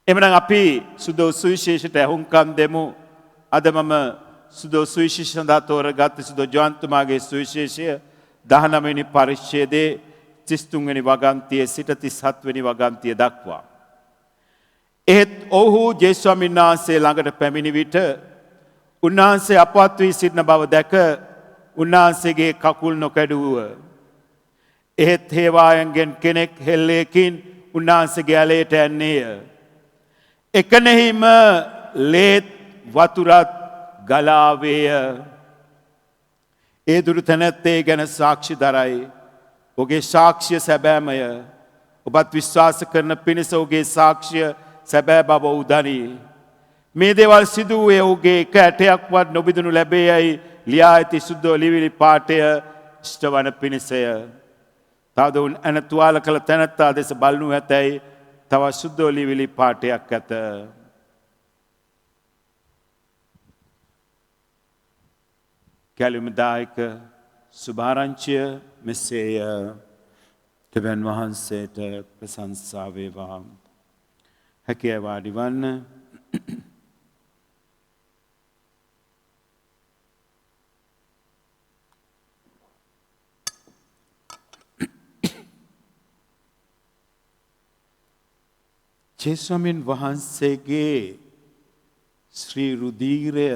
S1: එමනම් අපි සුදෝ සුවිශේෂයට ඇහුම්කන් දෙමු. අද මම සුදෝ සුවිශේෂ සඳහා තෝරගත් සුදෝ ජෝන්තුමාගේ සුවිශේෂය 19 වෙනි පරිච්ඡේදයේ 33 වෙනි වගන්තියේ සිට 37 වෙනි වගන්තිය දක්වා. එහෙත් ඔහු ජේසුස් ස්වාමීන් වහන්සේ ළඟට පැමිණි විට උන්වහන්සේ අපවත් වී සිටින බව දැක උන්වහන්සේගේ කකුල් නොකැඩුව. එහෙත් හේවායන්ගෙන් කෙනෙක් හෙල්ලයකින් උන්වහන්සේගේ ඇලයට ඇන්නේය. එකනෙහිම ලේත් වතුරත් ගලාවේය. ඒ දුරු තැනැත්තේ ගැන සාක්ෂි දරයි. ඔහුගේ සාක්ෂිය සැබෑමය. ඔබත් විශ්වාස කරන පිණිස ඔහුගේ සාක්ෂිය සැබෑ බව ඔහු දනී. මේ දේවල් සිදු වූයේ ඔහුගේ එක ඇටයක්වත් නොබිඳුනු ලැබේ යයි ලියා ඇති සුද්ධ ලිවිලි පාඨය ඉෂ්ට වන පිණිසය. තවද උන් ඇන තුවාල කළ තැනැත්තා දෙස බලනු ඇතැයි තවත් සුද්ධ ලිවිලි පාඨයක් ඇත. කැලුමදායක සුභාරංචිය මෙසේය. දෙවන් වහන්සේට ප්‍රශංසා වේවා. හැකිය වාඩි වන්න. ජේසුස්වමින් වහන්සේගේ ශ්‍රී රුධීරය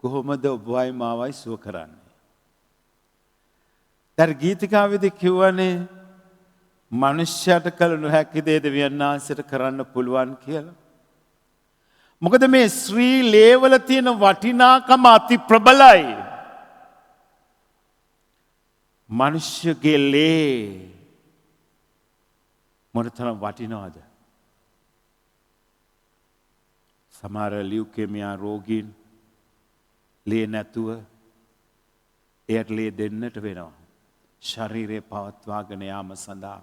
S1: කොහොමද ඔබවයි මාවයි සුව කරන්නේ? දැන් ගීතිකාවේදී කියවනේ මනුෂ්‍යයට කළ නොහැකි දේ දෙවියන් වහන්සේට කරන්න පුළුවන් කියලා. මොකද මේ ශ්‍රී ලේවල තියෙන වටිනාකම අති ප්‍රබලයි. මනුෂ්‍යගේ ලේ මොනතරම් වටිනවද? සමහර ලියුකේමියා රෝගීන් ලේ නැතුව එයට ලේ දෙන්නට වෙනවා. ශරීරය පවත්වාගෙන යාම සඳහා.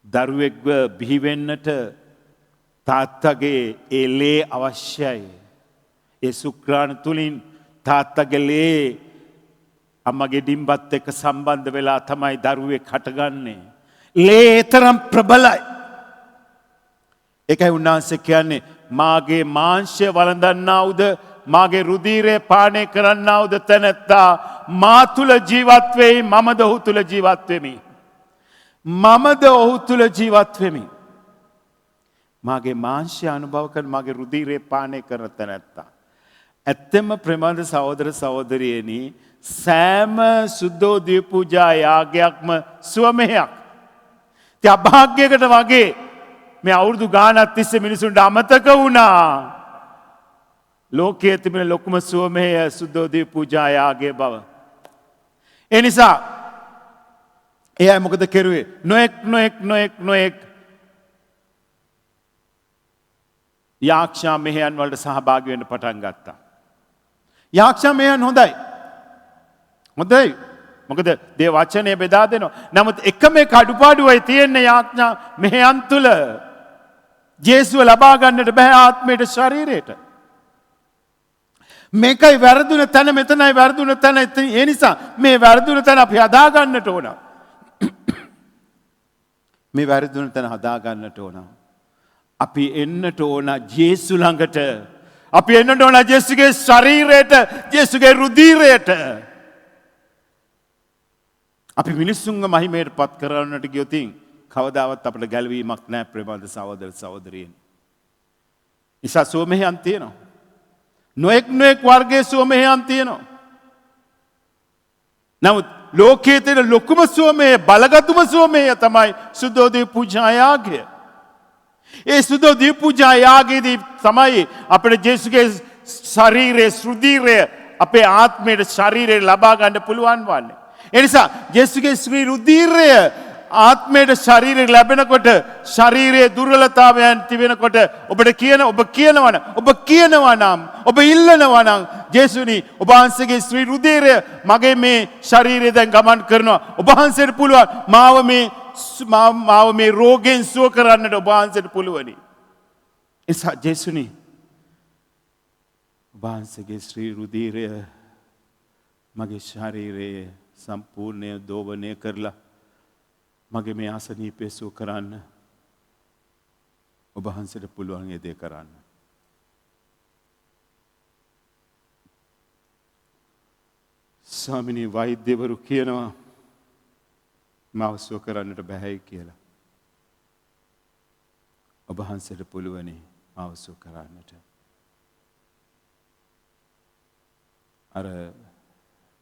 S1: දරුවෙක්ව බිහිවෙන්නට තාත්තගේ ඒ ලේ අවශ්‍යයි. ඒ සුක්‍රාණ තුලින් තාත්තගේ ලේ අම්මගේ ඩිම්බත් එක්ක සම්බන්ධ වෙලා තමයි දරුවෙක් හටගන්නේ. ලේ තරම් ප්‍රබලයි. ඒකයි උන්වහන්සේ කියන්නේ මාගේ මාංශය වළඳන්නාවුද මාගේ රුධීරය පානය කරන්නාවුද තැනැත්තා මා තුල ජීවත් වෙයි මමද ඔහු තුල ජීවත් වෙමි. මමද ඔහු තුල ජීවත් වෙමි. මාගේ මාංශය අනුභව කරන මාගේ රුධීරය පානය කරන තැනැත්තා. ඇත්තම ප්‍රේමවන්ත සහෝදර සහෝදරියනි සෑම සුද්ධෝදය පූජා යාගයක්ම සුවමෙහයක්. ඉතින් අභාග්‍යයකට වගේ මේ අවුරුදු ගානක් තිස්සේ මිනිසුන්ට අමතක වුණා. ලෝකයේ තිබෙන ලොකුම සුවමෙය සුද්ධෝදය පූජා යාගය බව. ඒ නිසා එයා මොකද කෙරුවේ? නොඑක් යාක්ෂා මෙහෙයන් වලට සහභාගී වෙන්න පටන් ගත්තා. යාක්ෂා මෙහෙයන් හොඳයි. හොඳයි. මොකද දේ වචනය බෙදා දෙනවා. නමුත් එකම එක අඩුපාඩුවයි තියෙන්නේ යාඥා මෙහෙයන් තුල. ජේසුව ලබා ගන්නට බෑ ආත්මයට ශරීරයට. මේකයි වැරදුන තැන මෙතනයි වැරදුන තැන. ඒ නිසා මේ වැරදුන තැන අපි හදා ගන්නට ඕන. මේ වැරදුන තැන හදා ගන්නට ඕන. අපි එන්නට ඕන ජේසු ළඟට. අපි එන්නට ඕන ජේසුගේ ශරීරයට, ජේසුගේ රුධීරයට. අපි මිනිස්සුන්ව මහිමයට පත් කරන්නට ගියොතින් කවදාවත් අපට ගැලවීමක් නැහැ ප්‍රේමවන්ත සහෝදර සහෝදරියනි. නිසා සුවමෙහයන් තියෙනවා. නොඑක් වර්ගයේ සුවමෙහයන් තියෙනවා. නමුත් ලෝකයේ තියෙන ලොකුම සුවමෙය, බලගතුම සුවමෙය තමයි සුද්ධෝදය පූජා යාගය. ඒ සුද්ධෝදය පූජා යාගයේදී තමයි අපේ ජේසුගේ ශරීරයේ රුධීරය අපේ ආත්මයේ ශරීරය ලබා ගන්න පුළුවන් වන්නේ. එනිසා ජේසුගේ ශ්‍රී රුධීරය ආත්මයට ශරීරය ලැබෙනකොට ශරීරයේ දුර්වලතාවයන් තිබෙනකොට ඔබ කියනවා නම් ඔබ ඉල්ලනවා නම් ජේසුනි ඔබ වහන්සේගේ ශ්‍රී රුධීරය මගේ මේ ශරීරය දැන් ගමන් කරනවා. ඔබ වහන්සේට පුළුවන් මාව මේ රෝගයෙන් සුව කරන්නට ඔබ වහන්සේට පුළුවනි. එසා ජේසුනි ඔබ වහන්සේගේ ශ්‍රී රුධීරය මගේ ශරීරයේ සම්පූර්ණය දෝවනය කරලා මගේ මේ අසනීපය සුව කරන්න ඔබ වහන්සේට පුළුවන් ඒ දේ කරන්න. ස්වාමිනී වෛද්‍යවරු කියනවා මාව සුව කරන්නට බැහැයි කියලා. ඔබ වහන්සේට පුළුවනි මාව සුව කරන්නට. අර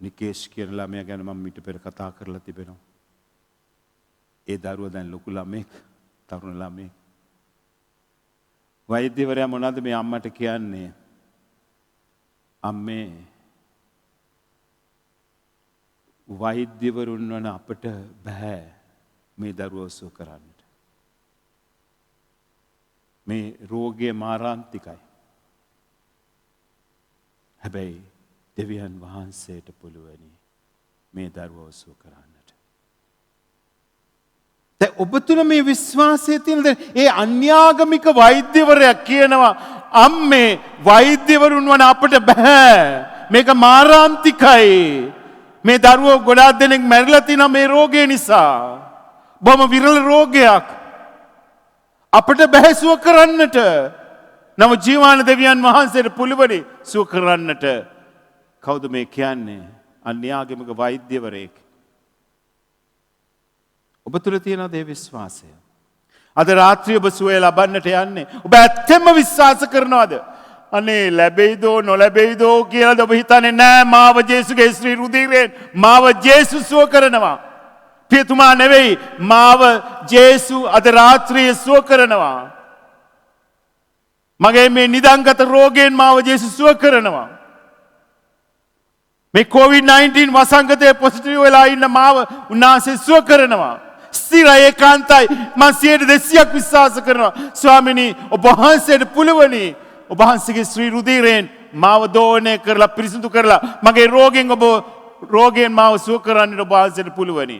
S1: නිකේෂ් කියන ළමයා ගැන මම ඊට පෙර කතා කරලා තිබෙනවා. ඒ දරුවා දැන් ලොකු ළමෙක්, තරුණ ළමෙක්. වෛද්‍යවරයා මොනවද මේ අම්මට කියන්නේ? අම්මේ වෛද්‍යවරුන් වන අපට බෑ මේ දරුවෝ සුව කරන්නට. මේ රෝගය මාරාන්තිකයි. හැබැයි දෙවියන් වහන්සේට පුළුවනි මේ දරුවෝ සුව කරන්නට. දැන් ඔබ තුල මේ විශ්වාසය තියෙනද? ඒ අන්‍යාගමික වෛද්‍යවරයා කියනවා අම්මේ වෛද්‍යවරුන් වන අපිට බෑ. මේක මාරාන්තිකයි. මේ දරුවෝ ගොඩාක් දෙනෙක් මැරිලා තිනා මේ රෝගය නිසා. බොහොම විරල රෝගයක්. අපිට බෑ සුව කරන්නට. නම ජීවාන දෙවියන් වහන්සේට පුළුවනි සුව කරන්නට. කවුද මේ කියන්නේ? අන්‍යාගමික වෛද්‍යවරයෙක්. ඔබ තුළ තියෙන දේ විශ්වාසය. අද රාත්‍රිය ඔබ සුවය ලබන්නට යන්නේ. ඔබ ඇත්තෙන්ම විශ්වාස කරනවද? අනේ ලැබෙයිදෝ නොලැබෙයිදෝ කියලාද ඔබ හිතන්නේ? නෑ, මාව ජේසුගේ ශ්‍රී රුධිරයෙන් මාව ජේසු සුව කරනවා. පියතුමා නෙවෙයි, මාව ජේසු අද රාත්‍රියේ සුව කරනවා. මගේ මේ නිදන්ගත රෝගයෙන් මාව ජේසු සුව කරනවා. මේ COVID-19 වසංගතයේ පොසිටිව් වෙලා ඉන්න මාව උන්වහන්සේ සුව කරනවා. ස්ථිර ඒකාන්තයි. මම 200ක් විශ්වාස කරනවා. ස්වාමිනී, ඔබ වහන්සේට පුළුවනි ඔබ වහන්සේගේ ශ්‍රී රුධිරයෙන් මාව දෝණය කරලා පිරිසිදු කරලා මගේ රෝගයෙන් මාව සුව කරන්නට ඔබ වහන්සේට පුළුවනි.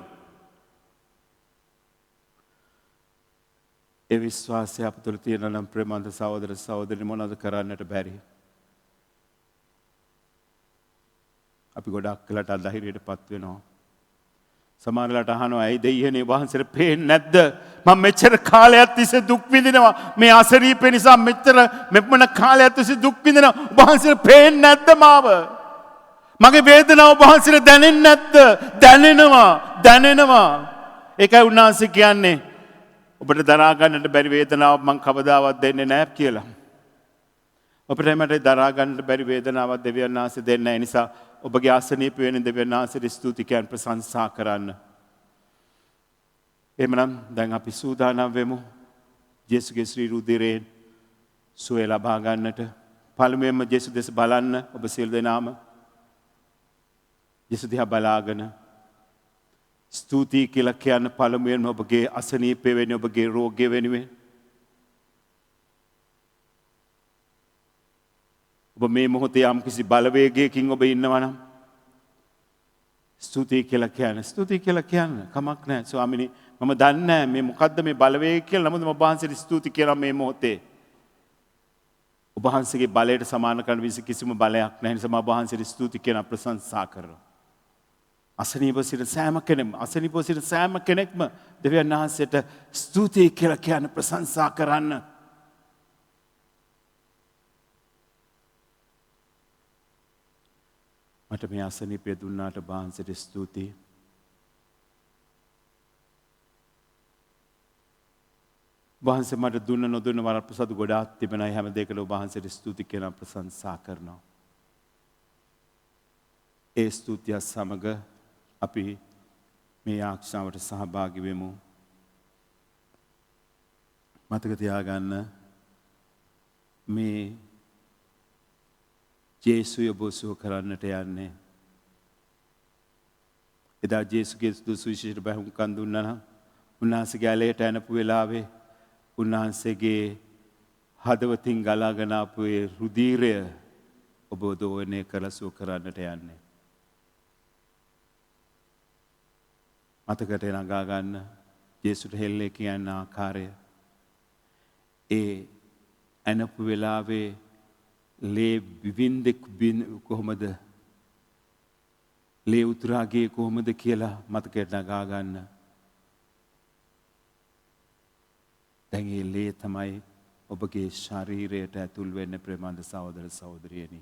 S1: ඒ විශ්වාසය අප තුළ තියෙන නම් ප්‍රේමන්ත සහෝදර සහෝදරි මොනවද කරන්නට බැරි? අපි ගොඩක් වෙලාට අධෛර්යයටපත් වෙනවා. සමහරලාට අහනවා ඇයි දෙයියනේ වහන්සේට පේන්නේ නැද්ද? මම මෙච්චර කාලයක් තිස්සේ දුක් විඳිනවා. මේ අසනීපේ නිසා මෙපමණ කාලයක් තිස්සේ දුක් විඳිනවා. වහන්සේට පේන්නේ නැද්ද මාව? මගේ වේදනාව වහන්සේට දැනෙන්නේ නැද්ද? දැනෙනවා. ඒකයි උන්වහන්සේ කියන්නේ ඔබට දරා ගන්නට බැරි වේදනාවක් මම කවදාවත් දෙන්නේ නැහැ කියලා. ඔබට එමට දරා ගන්නට බැරි වේදනාවක් දෙවියන් වහන්සේ දෙන්නේ නැහැ. නිසා ඔබගේ අසනීප වෙන දෙවියන් වහන්සේට ස්තුති කියන් ප්‍රශංසා කරන්න. එhmenan දැන් අපි සූදානම් වෙමු ජේසුගේ ශ්‍රී රුධිරයෙන් සුවය ලබා ගන්නට. පළමුවෙන්ම ජේසු දෙස බලන්න ඔබ සියලු දෙනාම. ජේසු දිහා බලාගෙන ස්තුතියි කියලා කියන්න පළමුවෙන්ම ඔබගේ අසනීපය වෙන ඔබගේ රෝගය වෙනුවෙන්. ඔබ මේ මොහොතේ යම් කිසි බලවේගයකින් ඔබ ඉන්නවා නම් ස්තුතියි කියලා කියන්න. ස්තුතියි කියලා කියන්න කමක් නැහැ. ස්වාමිනේ මම දන්නේ නැහැ මේ මොකද්ද මේ බලවේගය කියලා. නමුත් ඔබ වහන්සේට ස්තුති කියලා මේ මොහොතේ. ඔබ වහන්සේගේ බලයට සමාන කරන කිසිම බලයක් නැහැ. නිසා මම ඔබ වහන්සේට ස්තුති කියන ප්‍රශංසා කරනවා. අසනීප සිට සෑම කෙනෙක්ම දෙවියන් වහන්සේට ස්තුතියි කියලා කියන ප්‍රශංසා කරන්න. මට මේ අසනීපය දුන්නාට වහන්සේට ස්තුතියි. වහන්සේ මට දුන්න නොදුන්න වරප්‍රසාද ගොඩාක් තිබෙනවා. හැම දෙයකම වහන්සේට ස්තුතියි කියන ප්‍රශංසා කරනවා. ඒ ස්තුතිය සමග අපි මේ ආරක්ෂාවට සහභාගී වෙමු. මතක තියාගන්න මේ ජේසුය ඔබ සුව කරන්නට යන්නේ. එදා ජේසුගේ සුවිශේෂ බැහැමුම්කන් දුන්නා නම් උන්වහන්සේගේ ඇලයට ඇනපු වෙලාවේ උන්වහන්සේගේ හදවතින් ගලාගෙන ආපු ඒ රුධිරය ඔබ දෝවනය කරලා සුව කරන්නට යන්නේ. මතකට නගා ගන්න ජේසුට හෙල්ලේ කියන ආකාරය. ඒ ඇනපු වෙලාවේ ලේ විවින්දෙ කොහොමද? ලේ උතුරාගේ කොහොමද කියලා මතකයට නගා ගන්න. දැන් ඒ ලේ තමයි ඔබගේ ශරීරයට ඇතුල් වෙන්න ප්‍රේමන්ත සහෝදර සහෝදරියනි.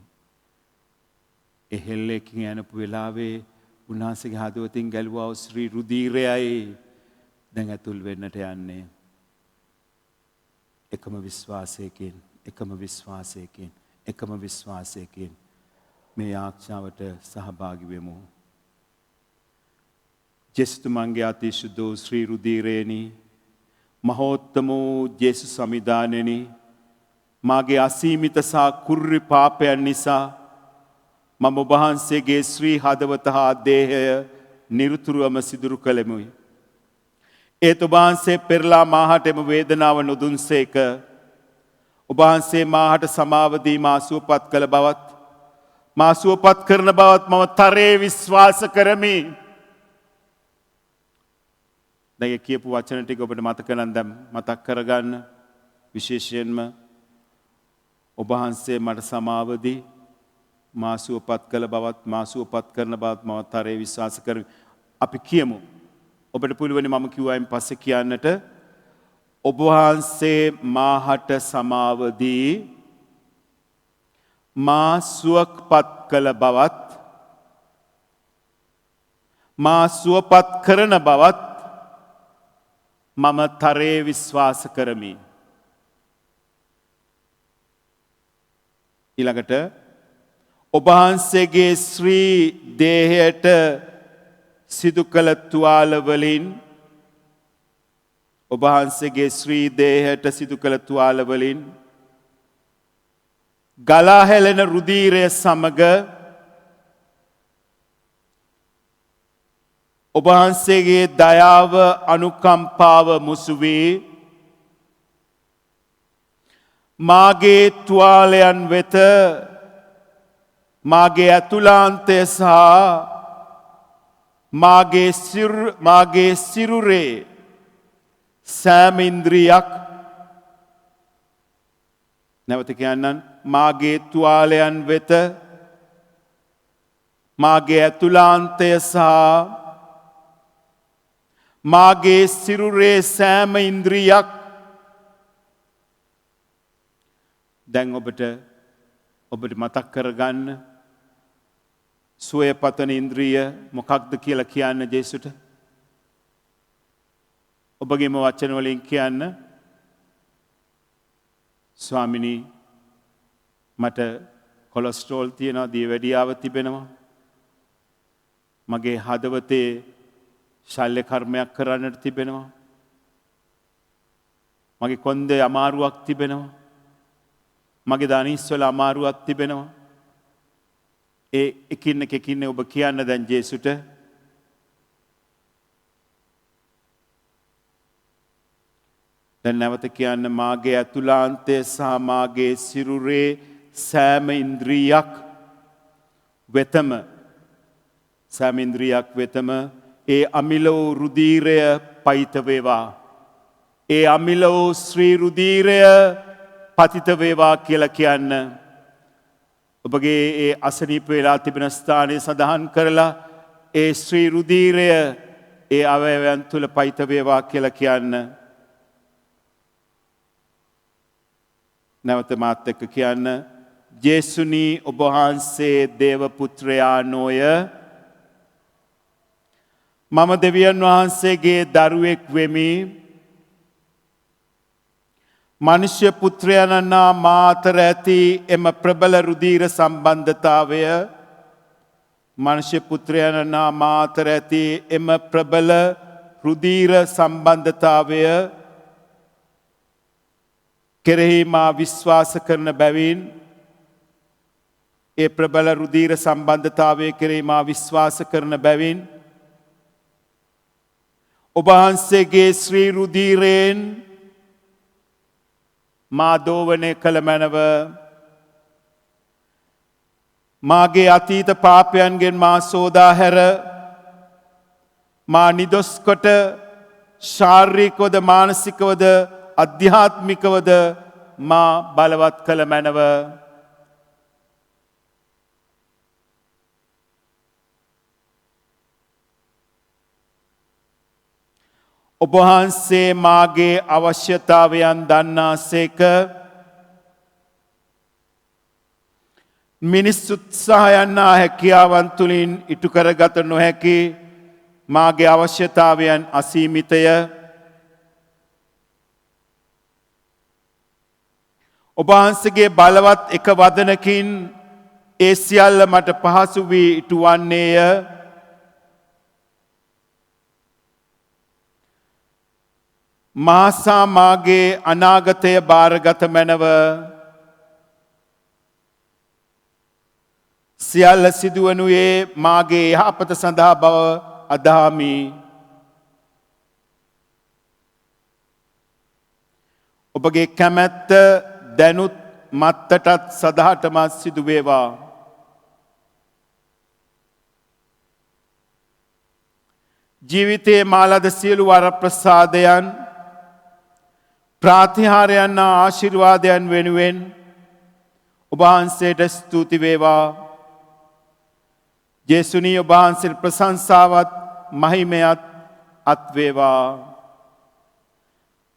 S1: ඒ හෙල්ලේකින් ඇනපු වෙලාවේ උන්වහන්සේගේ හදවතින් ගැලුවා වූ ශ්‍රී රුධිරයයි දැන් ඇතුල් වෙන්නට යන්නේ. එකම විශ්වාසයකින් මේ ආරක්ෂාවට සහභාගී වෙමු. ජේසුතුමන්ගේ අතිශුද්ධ වූ ශ්‍රී රුධිරයෙනි, මහෝත්තම වූ ජේසු සමිදානෙනි, මාගේ අසීමිත සහ කුර්රි පාපයන් නිසා මම ඔබ වහන්සේගේ ශ්‍රී හදවත හා දේහය නිරුතුරුවම සිදුරු කළෙමුයි. ඒත් ඔබ වහන්සේ පෙරලා මාහට එම වේදනාව නොදුන්සේක. ඔබ වහන්සේ මාහට සමාව දී මා සුවපත් කළ බවත් මා සුවපත් කරන බවත් මම තරයේ විශ්වාස කරමි. දැන් කියපු වචන ටික ඔබට මතක නම් දැන් මතක් කරගන්න. විශේෂයෙන්ම ඔබ වහන්සේ මට සමාව දී මා සුවපත් කළ බවත් මා සුවපත් කරන බවත් මම තරයේ විශ්වාස කරමි. අපි කියමු. ඔබට පුළුවනි මම කිව්වයින් පස්සේ කියන්නට ඔබ වහන්සේ මාහට සමාව දී මා සුවපත් කළ බවත් මා සුවපත් කරන බවත් මම තරයේ විශ්වාස කරමි. ඊළඟට ඔබ වහන්සේගේ ශ්‍රී දේහයට සිදු කළ තුවාල වලින් ඔබ වහන්සේගේ ශ්‍රී දේහයට සිදු කළ තුවාල වලින් ගලා හැලෙන රුධීරය සමග ඔබ වහන්සේගේ දයාව අනුකම්පාව මුසු වී මාගේ තුවාලයන් වෙත මාගේ ඇතුලාන්තය සහ මාගේ සිරුරේ සෑම ඉන්ද්‍රියක් නැවත කියන්නම් මාගේ තුවාලයන් වෙත මාගේ ඇතුලාන්තය සහ මාගේ සිරුරේ සෑම ඉන්ද්‍රියක් දැන් ඔබට මතක් කරගන්න සුවය පතන ඉන්ද්‍රිය මොකක්ද කියලා කියන්න ජේසුට. ඔබගේම වචන වලින් කියන්න ස්වාමිනී මට කොලෙස්ටරෝල් තියෙනවා, දියවැඩියාව තිබෙනවා, මගේ හදවතේ ශල්‍ය කර්මයක් කරන්නට තිබෙනවා, මගේ කොන්දේ අමාරුවක් තිබෙනවා, මගේ දනිස්වල අමාරුවක් තිබෙනවා. ඒ එකින් ඔබ කියන්න දැන් ජේසුට. දැන් නැවත කියන්න මාගේ ඇතුලාන්තය සහ මාගේ සිරුරේ සෑම ඉන්ද්‍රියක් වෙතම ඒ අමිල වූ රුධීරය පයිත වේවා. ඒ අමිල වූ ශ්‍රී රුධීරය පතිත වේවා කියලා කියන්න. ඔබගේ ඒ අසනීප වෙලා තිබෙන ස්ථානය සඳහන් කරලා ඒ ශ්‍රී රුධීරය ඒ අවයවයන් තුල පයිත වේවා කියලා කියන්න. නැවත මාත් එක්ක කියන්න. ජේසුනි ඔබ වහන්සේ දේව පුත්‍රයා නොය. මම දෙවියන් වහන්සේගේ දරුවෙක් වෙමි. මනුෂ්‍ය පුත්‍රයන් මා අතර ඇති එම ප්‍රබල රුධීර සම්බන්ධතාවය මනුෂ්‍ය පුත්‍රයන් මා අතර ඇති එම ප්‍රබල රුධීර සම්බන්ධතාවය කෙරෙහි මා විශ්වාස කරන බැවින් ඒ ප්‍රබල රුධීර සම්බන්ධතාවය කෙරෙහි මා විශ්වාස කරන බැවින් ඔබ වහන්සේගේ ශ්‍රී රුධීරයෙන් මා දෝවනය කළ මැනව. මාගේ අතීත පාපයන්ගෙන් මා සෝදා හැර මා නිදොස් කොට ශාරීරිකවද මානසිකවද අධ්‍යාත්මිකවද මා බලවත් කළ මැනව. ඔබ වහන්සේ මාගේ අවශ්‍යතාවයන් දන්නාසේක. මිනිස් උත්සාහයන් හා හැකියාවන් තුළින් ඉටු කරගත නොහැකි මාගේ අවශ්‍යතාවයන් අසීමිතය. ඔබ වහන්සේගේ බලවත් එක වදනකින් ඒ සියල්ල මට පහසු වී ඉටු වන්නේය. මාසා මාගේ අනාගතය බාරගත මැනව. සියල්ල සිදුවනුයේ මාගේ යහපත සඳහා බව අදහමි. ඔබගේ කැමැත්ත දැනුත් මත්තටත් සදහටමත් සිදු වේවා. ජීවිතයේ මාලද සියලු වරප්‍රසාදයන් ප්‍රාතිහාරයන් ආශිර්වාදයන් වෙනුවෙන් ඔබ වහන්සේට ස්තුති වේවා. ජේසුනී ඔබ වහන්සේට ප්‍රශංසාවත් මහිමයත් අත් වේවා.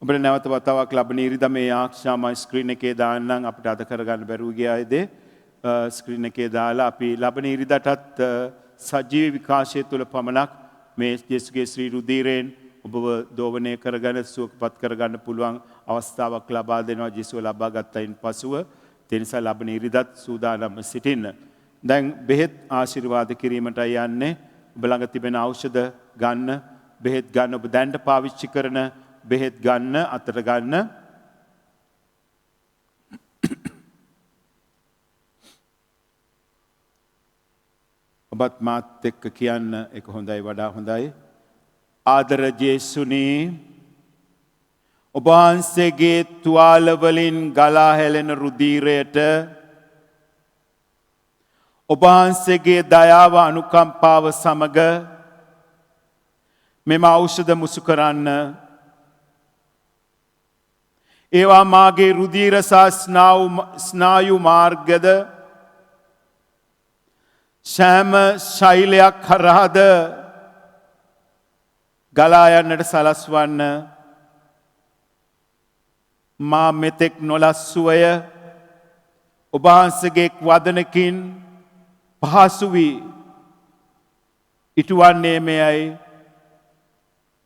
S1: ඔබට නැවත වතාවක් ලබන ඉරිදා මේ ආක්ෂාම ස්ක්‍රීන් එකේ දාන්නම්. අපිට අද කරගන්න බැරුව ගියායිද ස්ක්‍රීන් එකේ දාලා අපි ලබන ඉරිදාටත් සජීවී විකාශය තුළ පමණක් මේ යේසුගේ ශ්‍රී රුධිරයෙන් ඔබව දෝවනය කරගෙන සුවපත් කරගන්න පුළුවන් අවස්ථාවක් ලබා දෙනවා යේසුව ලබා ගත්තයින් පසුව. ඒ නිසා ලබන ඉරිදාත් සූදානම් සිටින්න. දැන් බෙහෙත් ආශිර්වාද කිරීමට යන්නේ. ඔබ ළඟ තිබෙන ඖෂධ ගන්න, බෙහෙත් ගන්න, ඔබ දැන්ට පාවිච්චි කරන බෙහෙත් ගන්න, අතට ගන්න. ඔබත් මාත් එක්ක කියන්න එක හොඳයි, වඩා හොඳයි. ආදර ජේසුනී, ඔබ වහන්සේගේ තුවාල වලින් ගලා හැලෙන රුධිරයට ඔබ වහන්සේගේ දයාව අනුකම්පාව සමග මෙම ඖෂධ මුසු කරන්න. ඒවා මාගේ රුධිර සහ ස්නායු මාර්ගද සෑම ශෛලයක් හරහාද ගලා යන්නට සලස්වන්න. මා මෙතෙක් නොලස්සුවය ඔබ වහන්සේගේ වදනකින් පහසු වී ඉටුවන්නේ මෙයයි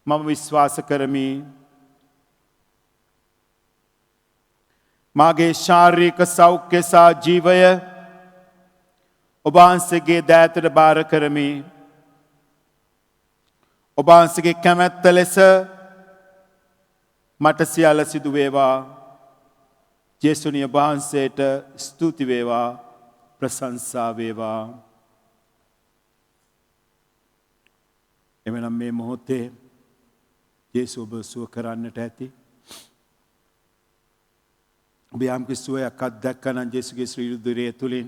S1: මම විශ්වාස කරමි. මාගේ ශාරීරික සෞඛ්‍ය සහ ජීවය ඔබ වහන්සේගේ දෑතට බාර කරමි. ඔබ වහන්සේගේ කැමැත්ත ලෙස මට සියල්ල සිදු වේවා. ජේසුනී ඔබ වහන්සේට ස්තුති වේවා, ප්‍රශංසා වේවා. එමනම් මේ මොහොතේ ජේසු ඔබ සුව කරන්නට ඇති. ඔබ යම් කිසි සුවයක් අත්දැක්කා නම් ජේසුගේ ශ්‍රී රුධිරය තුලින්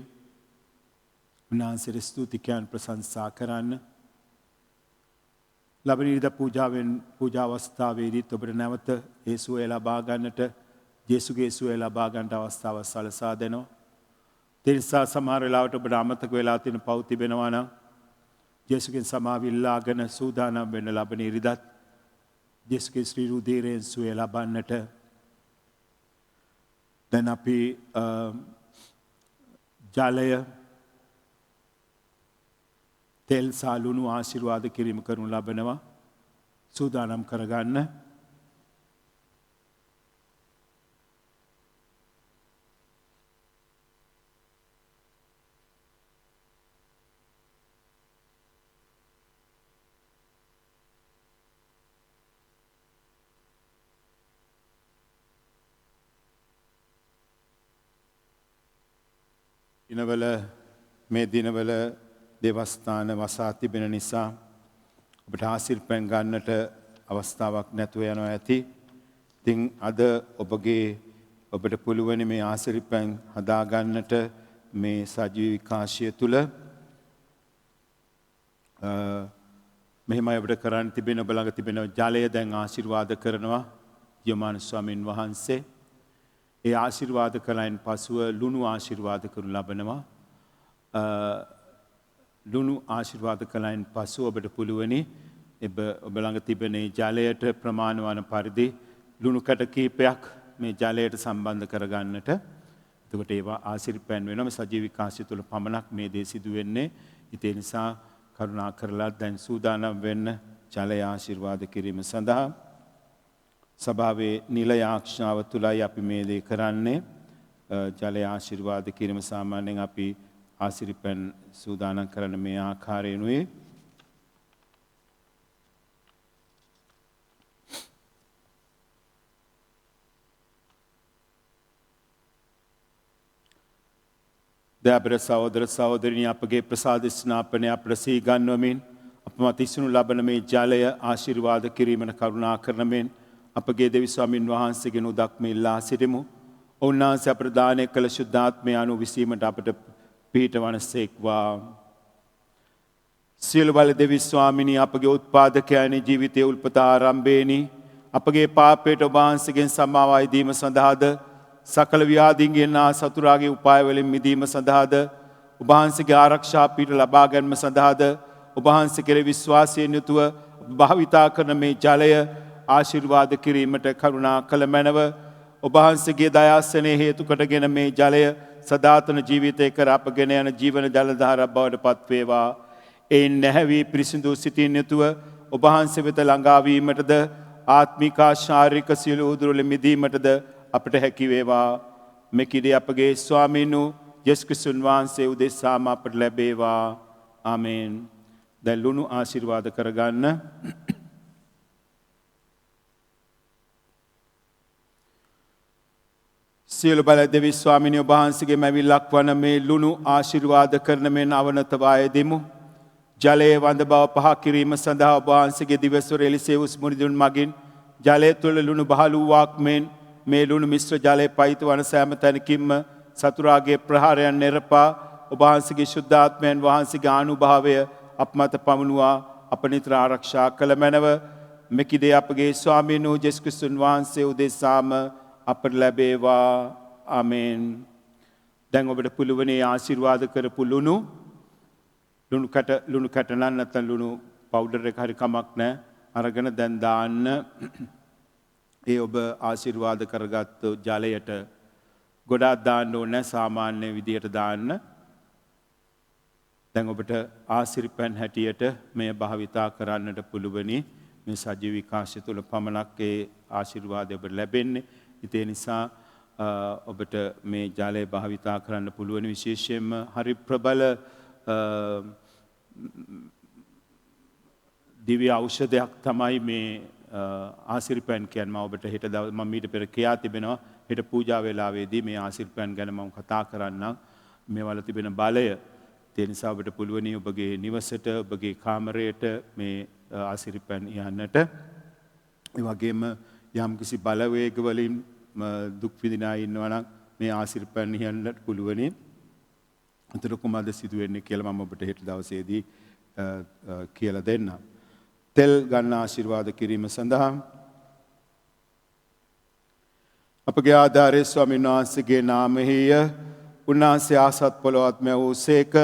S1: උන්වහන්සේට ස්තුති කියන්න, ප්‍රශංසා කරන්න. ලබන ඉරිදා පූජා අවස්ථාවේදීත් ඔබට නැවත ඒ සුවය ලබා ගන්නට, ජේසුගේ සුවය ලබා ගන්නට අවස්ථාව සලසා දෙනවා. ඒ නිසා සමහර වෙලාවට ඔබට අමතක වෙලා තියෙන පව් තිබෙනවා නම් ජේසුගෙන් සමාව ඉල්ලාගෙන සූදානම් වෙන්න ලබන ඉරිදාත් ජේසුගේ ශ්‍රී රුධිරයෙන් සුවය ලබන්නට. දැන් අපි ජලය, තෙල් සහ ලුණු ආශිර්වාද කිරීම කරනු ලබනවා. සූදානම් කරගන්න. මේ දිනවල දේවස්ථාන වසා තිබෙන නිසා ඔබට ආශිර්වාද ගන්නට අවස්ථාවක් නැතුව යනවා ඇති. ඉතින් අද ඔබට පුළුවන් මේ ආශිර්වාද හදා ගන්නට මේ සජීවී විකාශය තුල මෙහෙමයි ඔබට කරන්න තිබෙන. ඔබ ළඟ තිබෙන ජලය දැන් ආශිර්වාද කරනවා යෝමාන ස්වාමීන් වහන්සේ. ඒ ආශිර්වාද කළයින් පසුව ලුණු ආශිර්වාද කරනු ලබනවා. ලුණු ආශිර්වාද කළයින් පසුව ඔබට පුළුවනි ඔබ ළඟ තිබෙන ජලයට ප්‍රමාණ වන පරිදි ලුණු කැට කීපයක් මේ ජලයට සම්බන්ධ කරගන්නට. එතකොට ඒවා ආශිර්වාද වෙනවා. සජීවී විකාශය තුළ පමණක් මේ දේ සිදු වෙන්නේ. ඒ නිසා කරුණා කරලා දැන් සූදානම් වෙන්න ජලය ආශිර්වාද කිරීම සඳහා. සභාවේ නිල යාක්ෂාව තුලයි අපි මේ දේ කරන්නේ. ජලය ආශිර්වාද කිරීම සාමාන්‍යයෙන් අපි ආශිර්වාද සූදානම් කරන මේ ආකාරයෙන්ුයි. අපේ සහෝදර සහෝදරියනි අපගේ ප්‍රසාද ස්නාපනය අප්‍රසී ගන්වමින් අප මත ඉසුණු ලබන මේ ජලය ආශිර්වාද කිරීමට කරුණා කරන මෙන් අපගේ දෙවි ස්වාමින් වහන්සේගෙන් උදක්ම ඉල්ලා සිටිමු. උන්වහන්සේ අපට දානය කළ ශුද්ධාත්මය අනුව විසීමට අපට පිහිටවනසේක්වා. සියලු බල දෙවි ස්වාමිනී අපගේ උත්පාදකයනි ජීවිතයේ උල්පත ආරම්භයේනි අපගේ පාපයට ඔබ වහන්සේගෙන් සමාවයි දීම සඳහාද සකල ව්‍යාධීන්ගෙන් සතුරාගේ උපාය වලින් මිදීම සඳහාද ඔබ වහන්සේගේ ආරක්ෂා පීඨ ලබා ගැනීම සඳහාද ඔබ වහන්සේ කෙරෙහි විශ්වාසයෙන් යුතුව භාවිතා කරන මේ ජලය ආශිර්වාද කිරීමට කරුණා කළ මැනව ඔබ වහන්සේගේ දයාසනේ හේතු කොටගෙන මේ ජලය සදාතන ජීවිතේ කර අපගෙන යන ජීවන ජල ධාරා බවට පත් වේවා. ඒ නැහැවි පිරිසිදු සිතින් යුතුව ඔබ වහන්සේ වෙත ළඟා වීමටද ආත්මික ශාරීරික සියලු උදුරුල මිදීමටද අපට හැකි වේවා. මෙකිදී අපගේ ස්වාමීන් යේසුස් ක්‍රිස්තුන් වහන්සේ උදෙසාම අපට ලැබේවා. ආමේන්. දැන් ලුණු ආශිර්වාද කරගන්න. සියලු බල දෙවි ස්වාමීන් වහන්සේගේ මැවිල්ලක් වන මේ ලුණු ආශිර්වාද කරන මෙන් අවනතවාය දෙමු. ජලයේ වඳ බව පහ කිරීම සඳහා ඔබ වහන්සේගේ දිවස්වර එලිසෙවුස් මුනිදුන් මගින් ජලය තුළ ලුණු බහලු වාක් මෙන් මේ ලුණු මිශ්‍ර ජලයේ පයිත වන සෑම තැනකින්ම සතුරාගේ ප්‍රහාරයන් නිරපා ඔබ වහන්සේගේ ශුද්ධාත්මයන් වහන්සේගේ ආනුභාවය අපමත පමුණුවා අප නිතර ආරක්ෂා කළ මැනව මෙකිදී අපගේ ස්වාමීන් වහන්සේ යේසුස් ක්‍රිස්තුන් වහන්සේ උදෙසාම අපට ලැබේවා. ආමේන්. දැන් ඔබට පුළුවන් ඒ ආශිර්වාද කරපු ලුණු කට නැත්නම් ලුණු පවුඩර් එක හරි කමක් නැහැ. අරගෙන දැන් දාන්න ඒ ඔබ ආශිර්වාද කරගත් ජලයට ගොඩාක් දාන්න ඕනේ සාමාන්‍ය විදියට දාන්න. දැන් ඔබට ආශිර්පන් හැටියට මේ භාවිතා කරන්නට පුළුවනි. මේ සජීව විකාශය තුළ පමණක් ඒ ආශිර්වාදය ඔබට ලැබෙන්නේ. ඒ නිසා ඔබට මේ ජලය භාවිතා කරන්න පුළුවන්. විශේෂයෙන්ම හරි ප්‍රබල දිව්‍ය ඖෂධයක් තමයි මේ ආශිර්පන් කියන්නේ. මම ඔබට හෙට මම ඊට පෙර කියා තිබෙනවා හෙට පූජා වේලාවේදී මේ ආශිර්පන් ගැන මම කතා කරන්නම්. මේවල තිබෙන බලය. ඒ නිසා ඔබට පුළුවනි ඔබගේ නිවසට ඔබගේ කාමරයට මේ ආශිර්පන් යන්නට. ඒ වගේම යම්කිසි බලවේග වලින් දුක් විඳින අය ඉන්නවා නම් මේ ආශිර්පන් යන්නට පුළුවනි. අතර කොහොමද සිදු වෙන්නේ කියලා මම ඔබට හෙට දවසේදී කියලා දෙන්නම්. තෙල් ගන්න ආශිර්වාද කිරීම සඳහා අපගේ ආධාරයේ ස්වාමීන් වහන්සේගේ නාමයෙහි උන්වහන්සේ ආසත් පොළොවත්ම වූසේක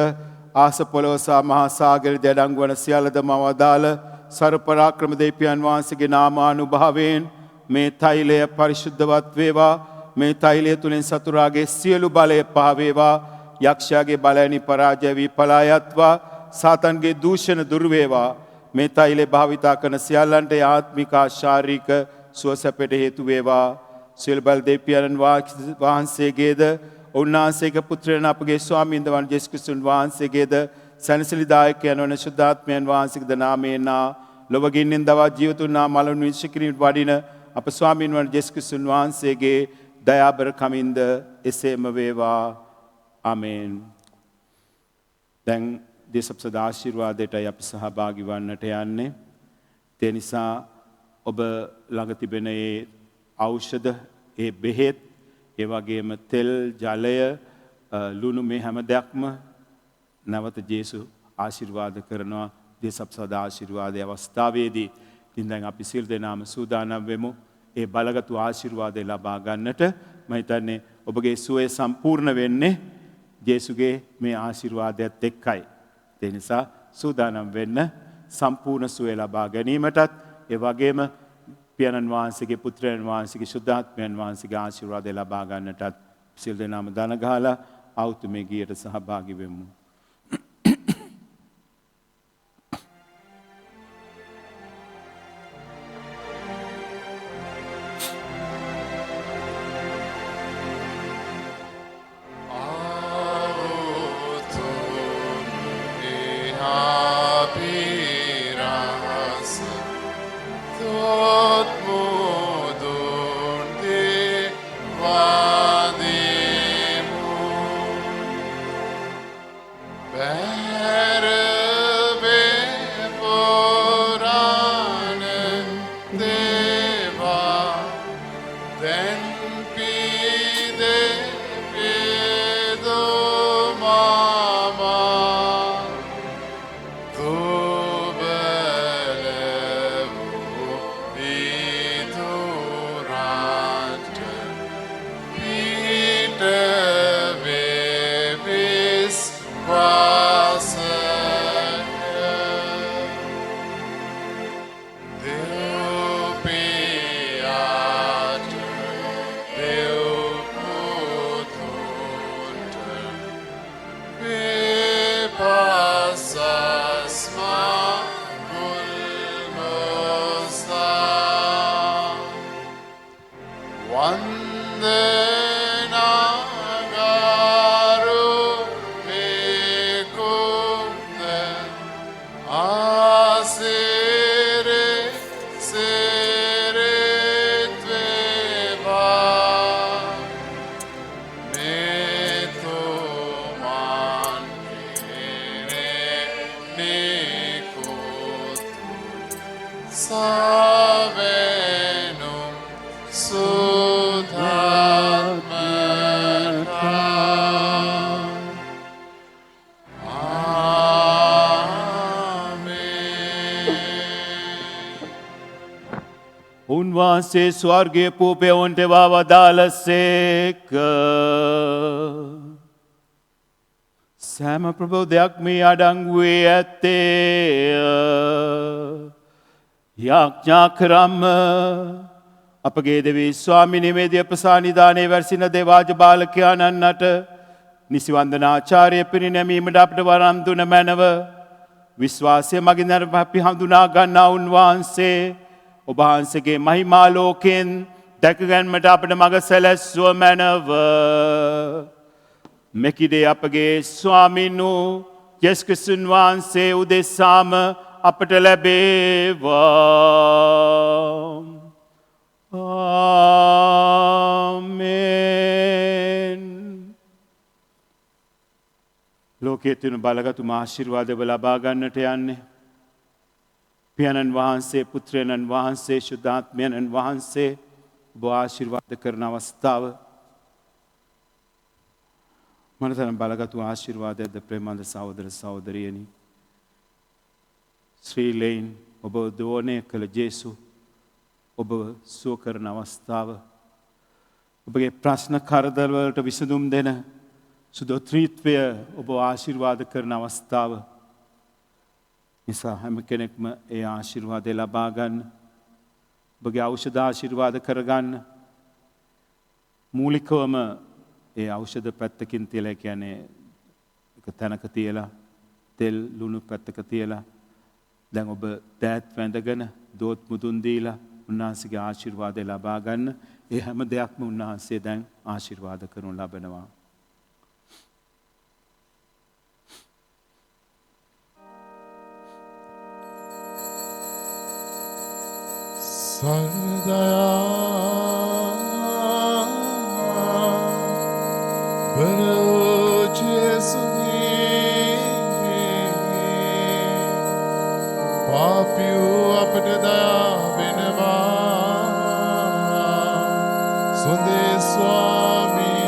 S1: ආස පොළොව සහ මහා සාගර දෙඩංගු වන සියල්ලද මවදාල සර්වපරාක්‍රම දෙවියන් වහන්සේගේ නාමානුභාවයෙන් මේ තෛලය පරිශුද්ධවත් වේවා. මේ තෛලය තුලින් සතුරාගේ සියලු බලය පහ වේවා. යක්ෂයාගේ බලයනි පරාජය වී පලා යත්වා. සාතන්ගේ දූෂණ දුර වේවා. මේ තෛලය භාවිතා කරන සියල්ලන්ට ආත්මික ශාරීරික සුවසැපට හේතු වේවා. සියලු බල දෙවියන් වහන්සේගේද උන්වහන්සේගේ පුත්‍රයන් අපගේ ස්වාමීන් වහන්සේ යේසුස් ක්‍රිස්තුන් වහන්සේගේද සනසලිදායකයන් වන ශුද්ධාත්මයන් වහන්සේගේ නාමයෙන් ලොවගින්නෙන් දවා ජීවතුන්නා මලුන් විශ්කිරීම වඩින අප ස්වාමීන් වහන්සේ යේසුස් ක්‍රිස්තුන් වහන්සේගේ දයාබර කමින්ද එසේම වේවා. ආමේන්. දැන් දේශප්‍රසද ආශිර්වාදයටයි අපි සහභාගී වන්නට යන්නේ. ඒ නිසා ඔබ ළඟ තිබෙන ඒ ඖෂධ, ඒ බෙහෙත්, ඒ වගේම තෙල්, ජලය, ලුණු මේ හැම දෙයක්ම නැවත ජේසුස් ආශිර්වාද කරනවා. දේශප්‍රසද ආශිර්වාදයේ අවස්ථාවේදී ඉතින් දැන් අපි සිල් දෙනාම සූදානම් වෙමු ඒ බලගත් ආශිර්වාදය ලබා ගන්නට. මම හිතන්නේ ඔබගේ සුවය සම්පූර්ණ වෙන්නේ ජේසුගේ මේ ආශිර්වාදයත් එක්කයි. ඒ නිසා සූදානම් වෙන්න සම්පූර්ණ සුවය ලබා ගැනීමටත් ඒ වගේම පියාණන් වහන්සේගේ පුත්‍රයන් වහන්සේගේ ශුද්ධාත්මයන් වහන්සේගේ ආශිර්වාදය ලබා ගන්නටත් සිල් දෙනාම දන ගහලා ආවුතුමේ ගියට සහභාගී වෙමු.
S2: වන්දනාගාරු මේකුම්ද ආසිරේ සිරිත්වේවා මේතුමන් කෙරේ නිකුත් සාවෙනුම්
S1: උන්වහන්සේ ස්වර්ගයේ පූපයවන්ට වදාළසේක. සෑම ප්‍රබෝධයක් මේ අඩංගුවේ ඇත්තේ යාඥා කරම්ම අපගේ දෙවී ස්වාමිනී වේදිය ප්‍රසානිධානයේ වැරසින දේවාජ බාලකයාණන්ට නිසිවන්දනාචාරය පිරිනැමීමට අපට වරම් දුන මැනව විශ්වාසය මගින් අපි හඳුනා ගන්නා උන්වහන්සේ ඔබහන්සගේ මහිමාලෝකෙන් දැකගැන්මට අපට මග සැලැස්ව මැනව. මෙකිදේ අපගේ ස්වාමින් වූ යේසුස්ක්‍රිස්තුන් වහන්සේ උදෙසාම අපට ලැබේවා. ආමෙන්. ලෝකයේ තියෙන බලගතුම ආශිර්වාදව ලබා ගන්නට යන්නේ පියාණන් වහන්සේ, පුත්‍රයන්න් වහන්සේ, ශුද්ධාත්මයන්න් වහන්සේ ඔබ ආශිර්වාද කරන අවස්ථාව. මනතරම් බලගතු ආශිර්වාදයක්ද ප්‍රේමන්ත සහෝදර සහෝදරියනි. ශ්‍රී ලේන් ඔබ දෝනය කළ ජේසු ඔබ සුව කරන අවස්ථාව. ඔබගේ ප්‍රශ්න කරදරවලට විසඳුම් දෙන සුදොත්‍රීත්වය ඔබ ආශිර්වාද කරන අවස්ථාව. නිසා හැම කෙනෙක්ම ඒ ආශිර්වාදය ලබා ගන්න. ඔබගේ ඖෂධ ආශිර්වාද කරගන්න. මූලිකවම ඒ ඖෂධ පැත්තකින් තියලා කියන්නේ එක තැනක තියලා තෙල් ලුණු පැත්තක තියලා දැන් ඔබ දෑත් වැඳගෙන දෝත් මුදුන් දීලා උන්වහන්සේගේ ආශිර්වාදය ලබා ගන්න. ඒ හැම දෙයක්ම උන්වහන්සේ දැන් ආශිර්වාද කරනු ලබනවා.
S2: පාපියෝ අපට දයා වෙනවා සොඳේ ස්වාමී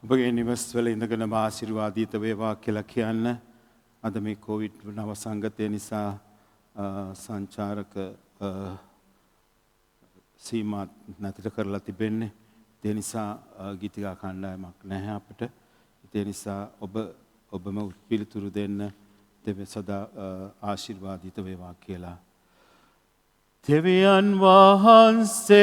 S1: ඔබගේ නිවස්වල ඉඳගෙන ආශිර්වාදීත වේවා කියලා කියන්න. අද මේ කොවිඩ් නව සංගතය නිසා සංචාරක සීමා නැතිට කරලා තිබෙන්නේ. ඒ නිසා ගීතිකා කණ්ඩායමක් නැහැ අපිට. ඒ නිසා ඔබම පිළිතුරු දෙන්න දෙව සදා ආශිර්වාදීත වේවා කියලා. දෙවියන් වහන්සේ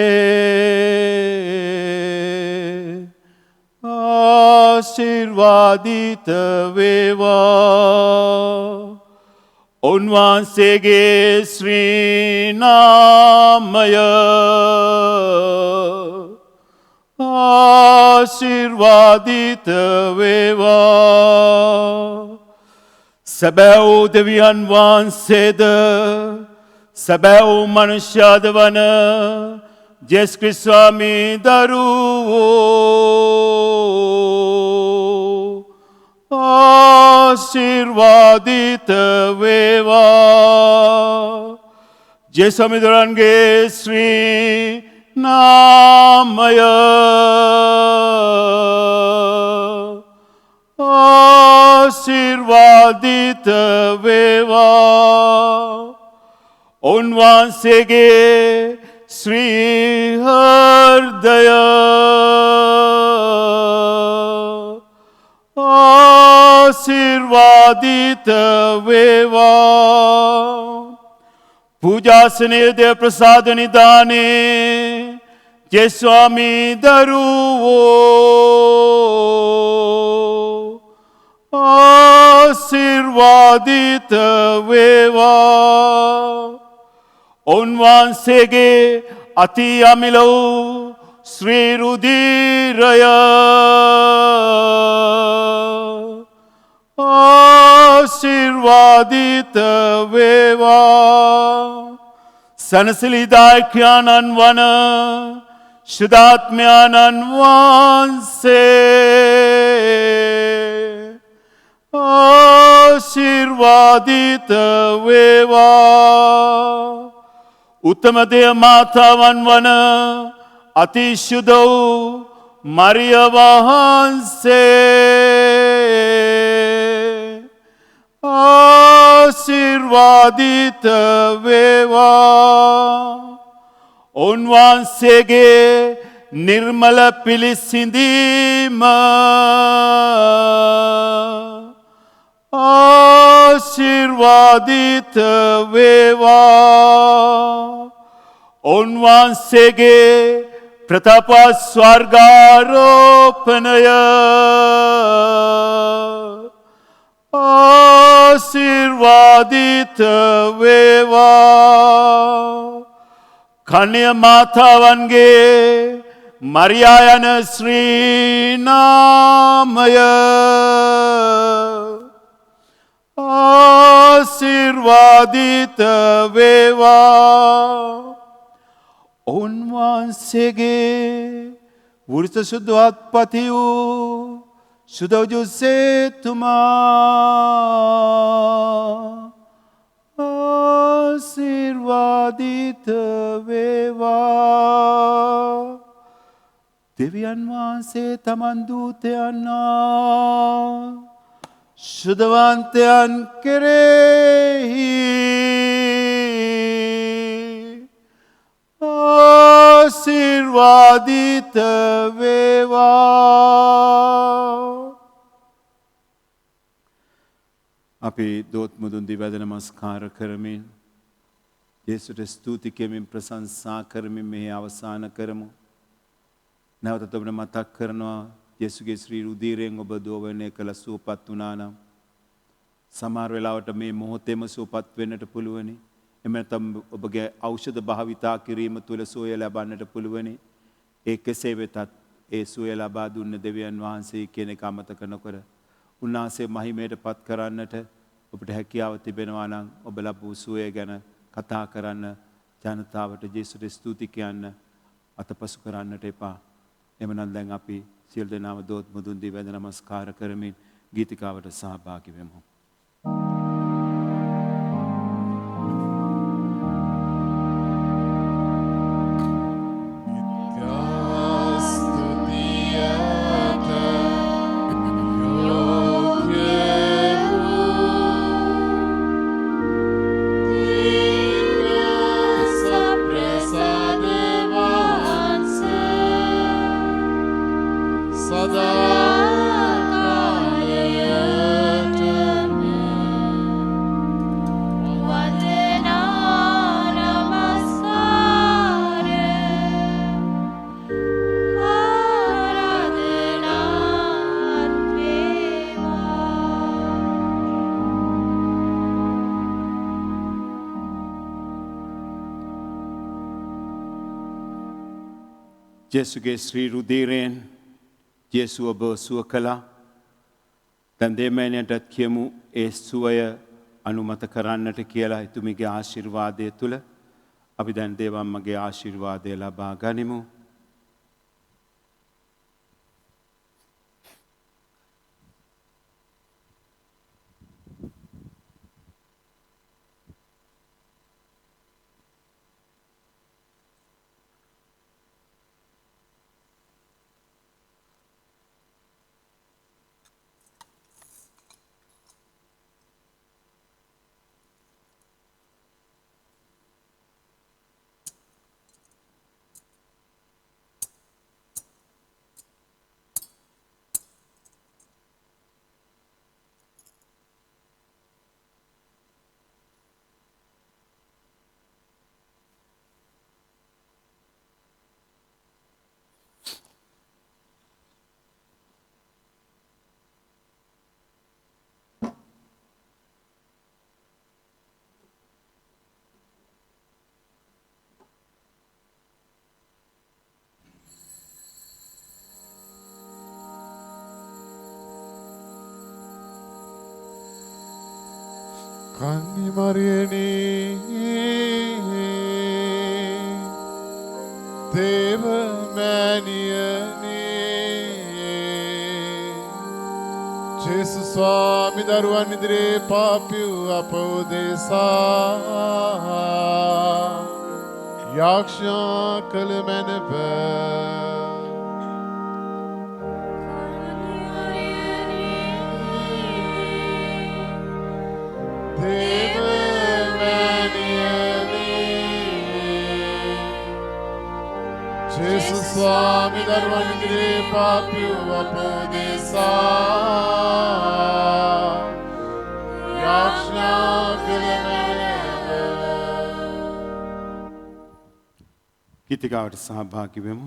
S1: ආශිර්වාදිත වේවා. උන්වහන්සේගේ ශ්‍රී නාමය ආශිර්වාදිත වේවා. සැබෑ දෙවියන් වහන්සේද සැබෑ මනුෂ්‍යද වන ජේසුස් ක්‍රිස්තුස් ස්වාමී දරුවෝ ආශිර්වාදිත වේවා. ජේසුස් ස්වාමී දරුවන්ගේ ශ්‍රී නාමය ආශිර්වාදිත වේවා. උන්වහන්සේගේ श्री हृदय आशीर्वादित वेवा पूजासने देव प्रसाद निदाने जे स्वामी दरुवो आशीर्वादित वेवा उन्वांसेगे अति अमिलो श्री रुधिरय आशीर्वादित वेवा सनसलीदाख्यानन वन शुद्धात्म्यानन वांसे आशीर्वादित वेवा उत्तम देव मातावन वन अतिशुद्धो मरिया वහන්से आशीर्वादित वेवा उन्वांसेगे निर्मल पिलिसिंदीम आशीर्वादित वेवा उन्वांसेगे प्रताप स्वर्गारोपणय आशीर्वादित वेवा कन्या मातावन्गे मरियायन श्री नामय आशीर्वादित वेवा उन्वांसेगे वृत्त शुद्धात्पतियु शुद्धो से तुमा आशीर्वादित वेवा दिव्यन वांसे तमन दूतयाना शुद्धवंतयन करेही आशीर्वादित वेवा අපි දෝත් මුදුන් දිවැද නමස්කාර කරමින් යේසුට ස්තුති කෙමින් ප්‍රශංසා කරමින් මෙහි අවසන් කරමු. නැවතත් ඔබට මතක් කරනවා යේසුගේ ශ්‍රී රුධිරයෙන් ඔබ දෝවණය කළ සුවපත් වුණා නම් සමහර වෙලාවට මේ මොහොතේම සුවපත් වෙන්නට පුළුවනි. එමෙ නැත්නම් ඔබගේ ඖෂධ භාවිතා කිරීම තුළ සුවය ලබන්නට පුළුවනි. ඒ කෙසේ වෙතත් ඒ සුවය ලබා දුන්න දෙවියන් වහන්සේ කියන එක අමතක නොකර උන්වහන්සේ මහිමයට පත් කරන්නට ඔබට හැකියාව තිබෙනවා නම් ඔබ ලබපු සුවය ගැන කතා කරන්න ජනතාවට ජේසුට ස්තුති කියන්න අතපසු කරන්නට එපා. එමනම් දැන් අපි සියලු දෙනාම දෝත් මුදුන් දී වැඳ නමස්කාර කරමින් ගීතිකාවට සහභාගී වෙමු. යේසුගේ ශ්‍රී රුධිරයෙන් යේසු ඔබ සුව කළා. දැන් දෙමෑණියන්ටත් කියමු ඒ සුවය අනුමත කරන්නට කියලා එතුමිගේ ආශිර්වාදය තුල අපි දැන් දේවම්මගේ ආශිර්වාදය ලබා ගනිමු.
S2: කන්නිමරියනි දේව මෑණියනි ජේසු ස්වාමි දරුවන් ඉදිරියේ පාපිව් අප උදෙසා යාක්ෂා කළ මැනව දේව මෑණියනි ජේසු ස්වාමි දරුවන් ඉදිරියේ පාපිව් අප උදෙසා යාක්ෂා කළ මැනව
S1: ගීතිකාවට සහභාගී වෙමු.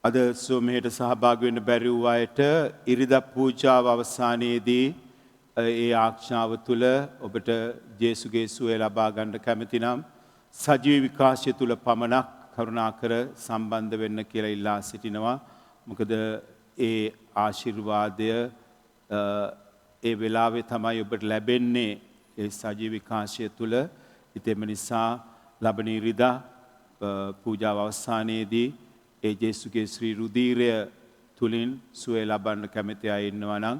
S1: අද සෝමයට සහභාගී වෙන්න බැරි වූ අයට ඉරිදා පූජාව අවසානයේදී ඒ ආඥාව තුළ ඔබට ජේසුගේ සුවය ලබා ගන්න කැමති නම් සජීව විකාශය තුළ පමණක් කරුණාකර සම්බන්ධ වෙන්න කියලා ඉල්ලා සිටිනවා. මොකද ඒ ආශිර්වාදය ඒ වෙලාවේ තමයි ඔබට ලැබෙන්නේ ඒ සජීව විකාශය තුළ. ඉතින් නිසා ලබන ඉරිදා පූජාව අවසානයේදී ඒ ජේසුගේ ශ්‍රී රුධීරය තුලින් සුවය ලබන්න කැමති අය ඉන්නවා නම්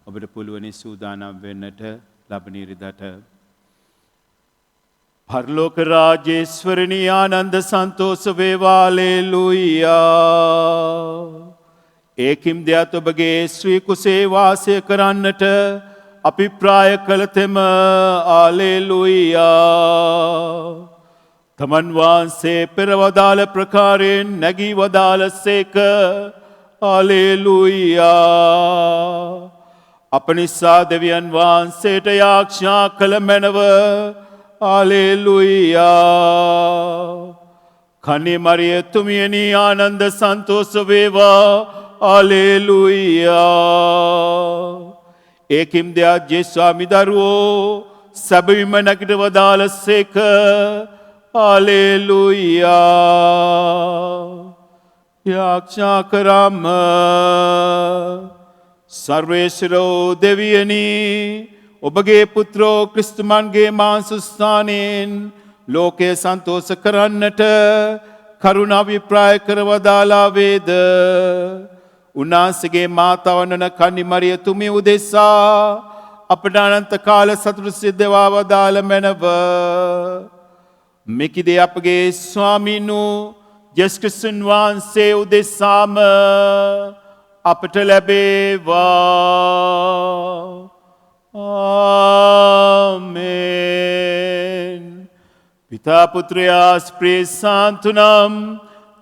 S1: ඔබට පුළුවන් සූදානම් වෙන්නට ලබන ඉරිදාට. පරලෝක රාජේශ්වරණී ආනන්ද සන්තෝෂ වේවා හලෙලූයා. ඒකින් දෙයත් ඔබගේ ශ්‍රී කුසේ වාසය කරන්නට අපි ප්‍රාය කළ තෙම හලෙලූයා. තමන් වහන්සේ පෙරවදාළ ප්‍රකාරයෙන් නැගී වදාළසේක. හලෙලූයා. අප නිසා දෙවියන් වහන්සේට යාඥා කළ මැනව. හලෙලූයා. කන්නේ මරිය තුමියනි ආනන්ද සන්තෝෂ වේවා. හලෙලූයා. ඒකින් දෙයක් ජේස්වාමි දරුවෝ සැබවින්ම නැගිට වදාළසේක. හලෙලූයා. යාඥා කරම. සර්වේශ්වරෝ දෙවියනි ඔබගේ පුත්‍රෝ ක්‍රිස්තුමන්ගේ මාංශස්ථානයෙන් ලෝකය සන්තෝෂ කරන්නට කරුණා විප්‍රාය කරවදාලා වේද. උන්වහන්සේගේ මාතාවන් වන කන්නි මරිය තුමිය උදෙසා අපට අනන්ත කාල සතුට සිද්ධවා වදාළ මැනව. මෙකිදේ අපගේ ස්වාමීන් වූ යේසුස් ක්‍රිස්තුන් වහන්සේ උදෙසාම අපට ලැබේවා. ආමේන්. පිතා පුත්‍රයා ස්ප්‍රී සාන්තුනම්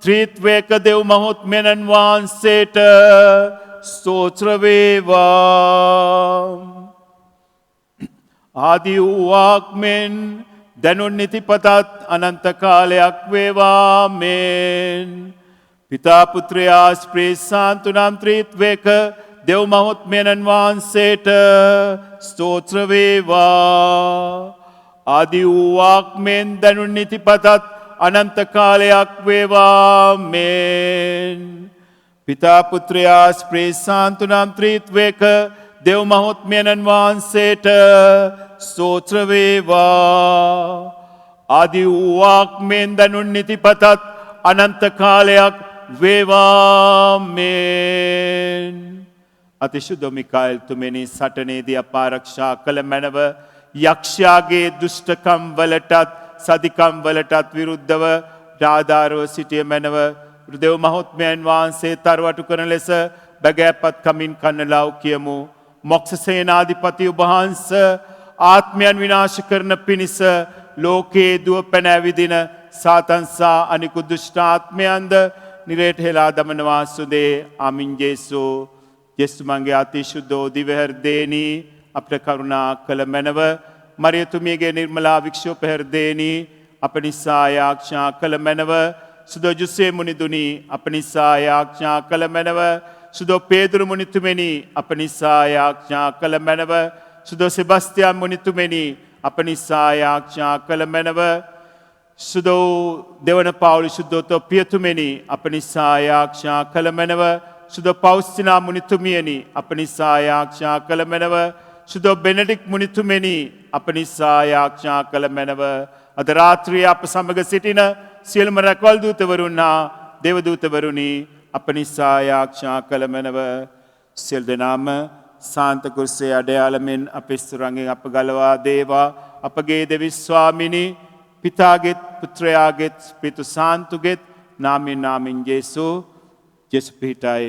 S1: ත්‍රිත්වේක දෙව් මහත්මයන් වහන්සේට ස්තෝත්‍ර වේවා. ආදි වූවක් මෙන් දැනුන් නිතිපතත් අනන්ත කාලයක් වේවා. ආමේන්. පිතා පුත්‍රයා ස්ප්‍රී සාන්තුනම් ත්‍රිත්වේක දෙව් මහත්මයන් වහන්සේට ස්තෝත්‍ර වේවා. ආදි වූවක් මෙන් දැනුන් නිතිපතත් අනන්ත කාලයක් වේවා. ආමේන්. පිතා පුත්‍රයා ස්ප්‍රී සාන්තුනම් ත්‍රිත්වේක දෙව් මහත්මයන් වහන්සේට ස්තෝත්‍ර වේවා. ආදි වූවක් මෙන් දැනුන් නිතිපතත් අනන්ත කාලයක් වේවා. ආමේන්. අතිශුද්ධ මිකාኤල් තුමෙනි සටනේදී අප ආරක්ෂා කළ මැනව යක්ෂයාගේ දුෂ්ටකම් වලටත් සදිකම් වලටත් විරුද්ධව ආධාරව සිටිය මැනව. දෙව් මහත්මයන් වහන්සේ තරවටු කරන ලෙස බැගෑපත් කමින් කන්නලාව් කියමු. මොක්ෂ සේනාධිපති වහන්ස ආත්මයන් විනාශ කරන පිණිස ලෝකයේ දුව පැන ඇවිදින සාතන්සා අනිකුත් දුෂ්ටාත්මයන්ද නිරේට හෙලා දමනවා සුදේ. ආමින් ජේසු. ජෙස්තුමන්ගේ අතිශුද්ධෝ දිව්‍ය හෘදේනි අපට කරුණා කළ මැනව. මරියතුමියගේ නිර්මලා වික්ෂෝප හෘදේනි අප නිසා යාඥා කළ මැනව. සුදෝ ජුසේ මුනිදුනි අප නිසා යාඥා කළ මැනව. සුදෝ පේදුරු මුනිතුමෙනි අප නිසා යාඥා කළ මැනව. සුදෝ සෙබස්තියන් මුනිතුමෙනි අප නිසා යාඥා කළ මැනව. සුදෝ දෙවන පවුලි සුදෝතෝ පියතුමෙනි අප නිසා යාඥා කළ මැනව. සුදෝ පෞස්තිනා මුනිතුමියනි අප නිසා යාඥා කළ මැනව. සුදෝ බෙනඩික් මුනිතුමෙනි අප නිසා යාඥා කළ මැනව. අද රාත්‍රියේ අප සමග සිටින සියලුම රැකවල් දූතවරුන් හා දේවදූතවරුනි අප නිසා යාඥා කළ මැනව. සියලු දෙනාම සාන්ත කුර්සේ අඩයාලමෙන් අප ස්තුරංගෙන් අප ගලවා දේවා. අපගේ දෙවි ස්වාමිනි පිතාගෙත් පුත්‍රයාගෙත් පිතු සාන්තුගෙත් නාමින් නාමින් ජේසු ජෙසු පිහිටයි.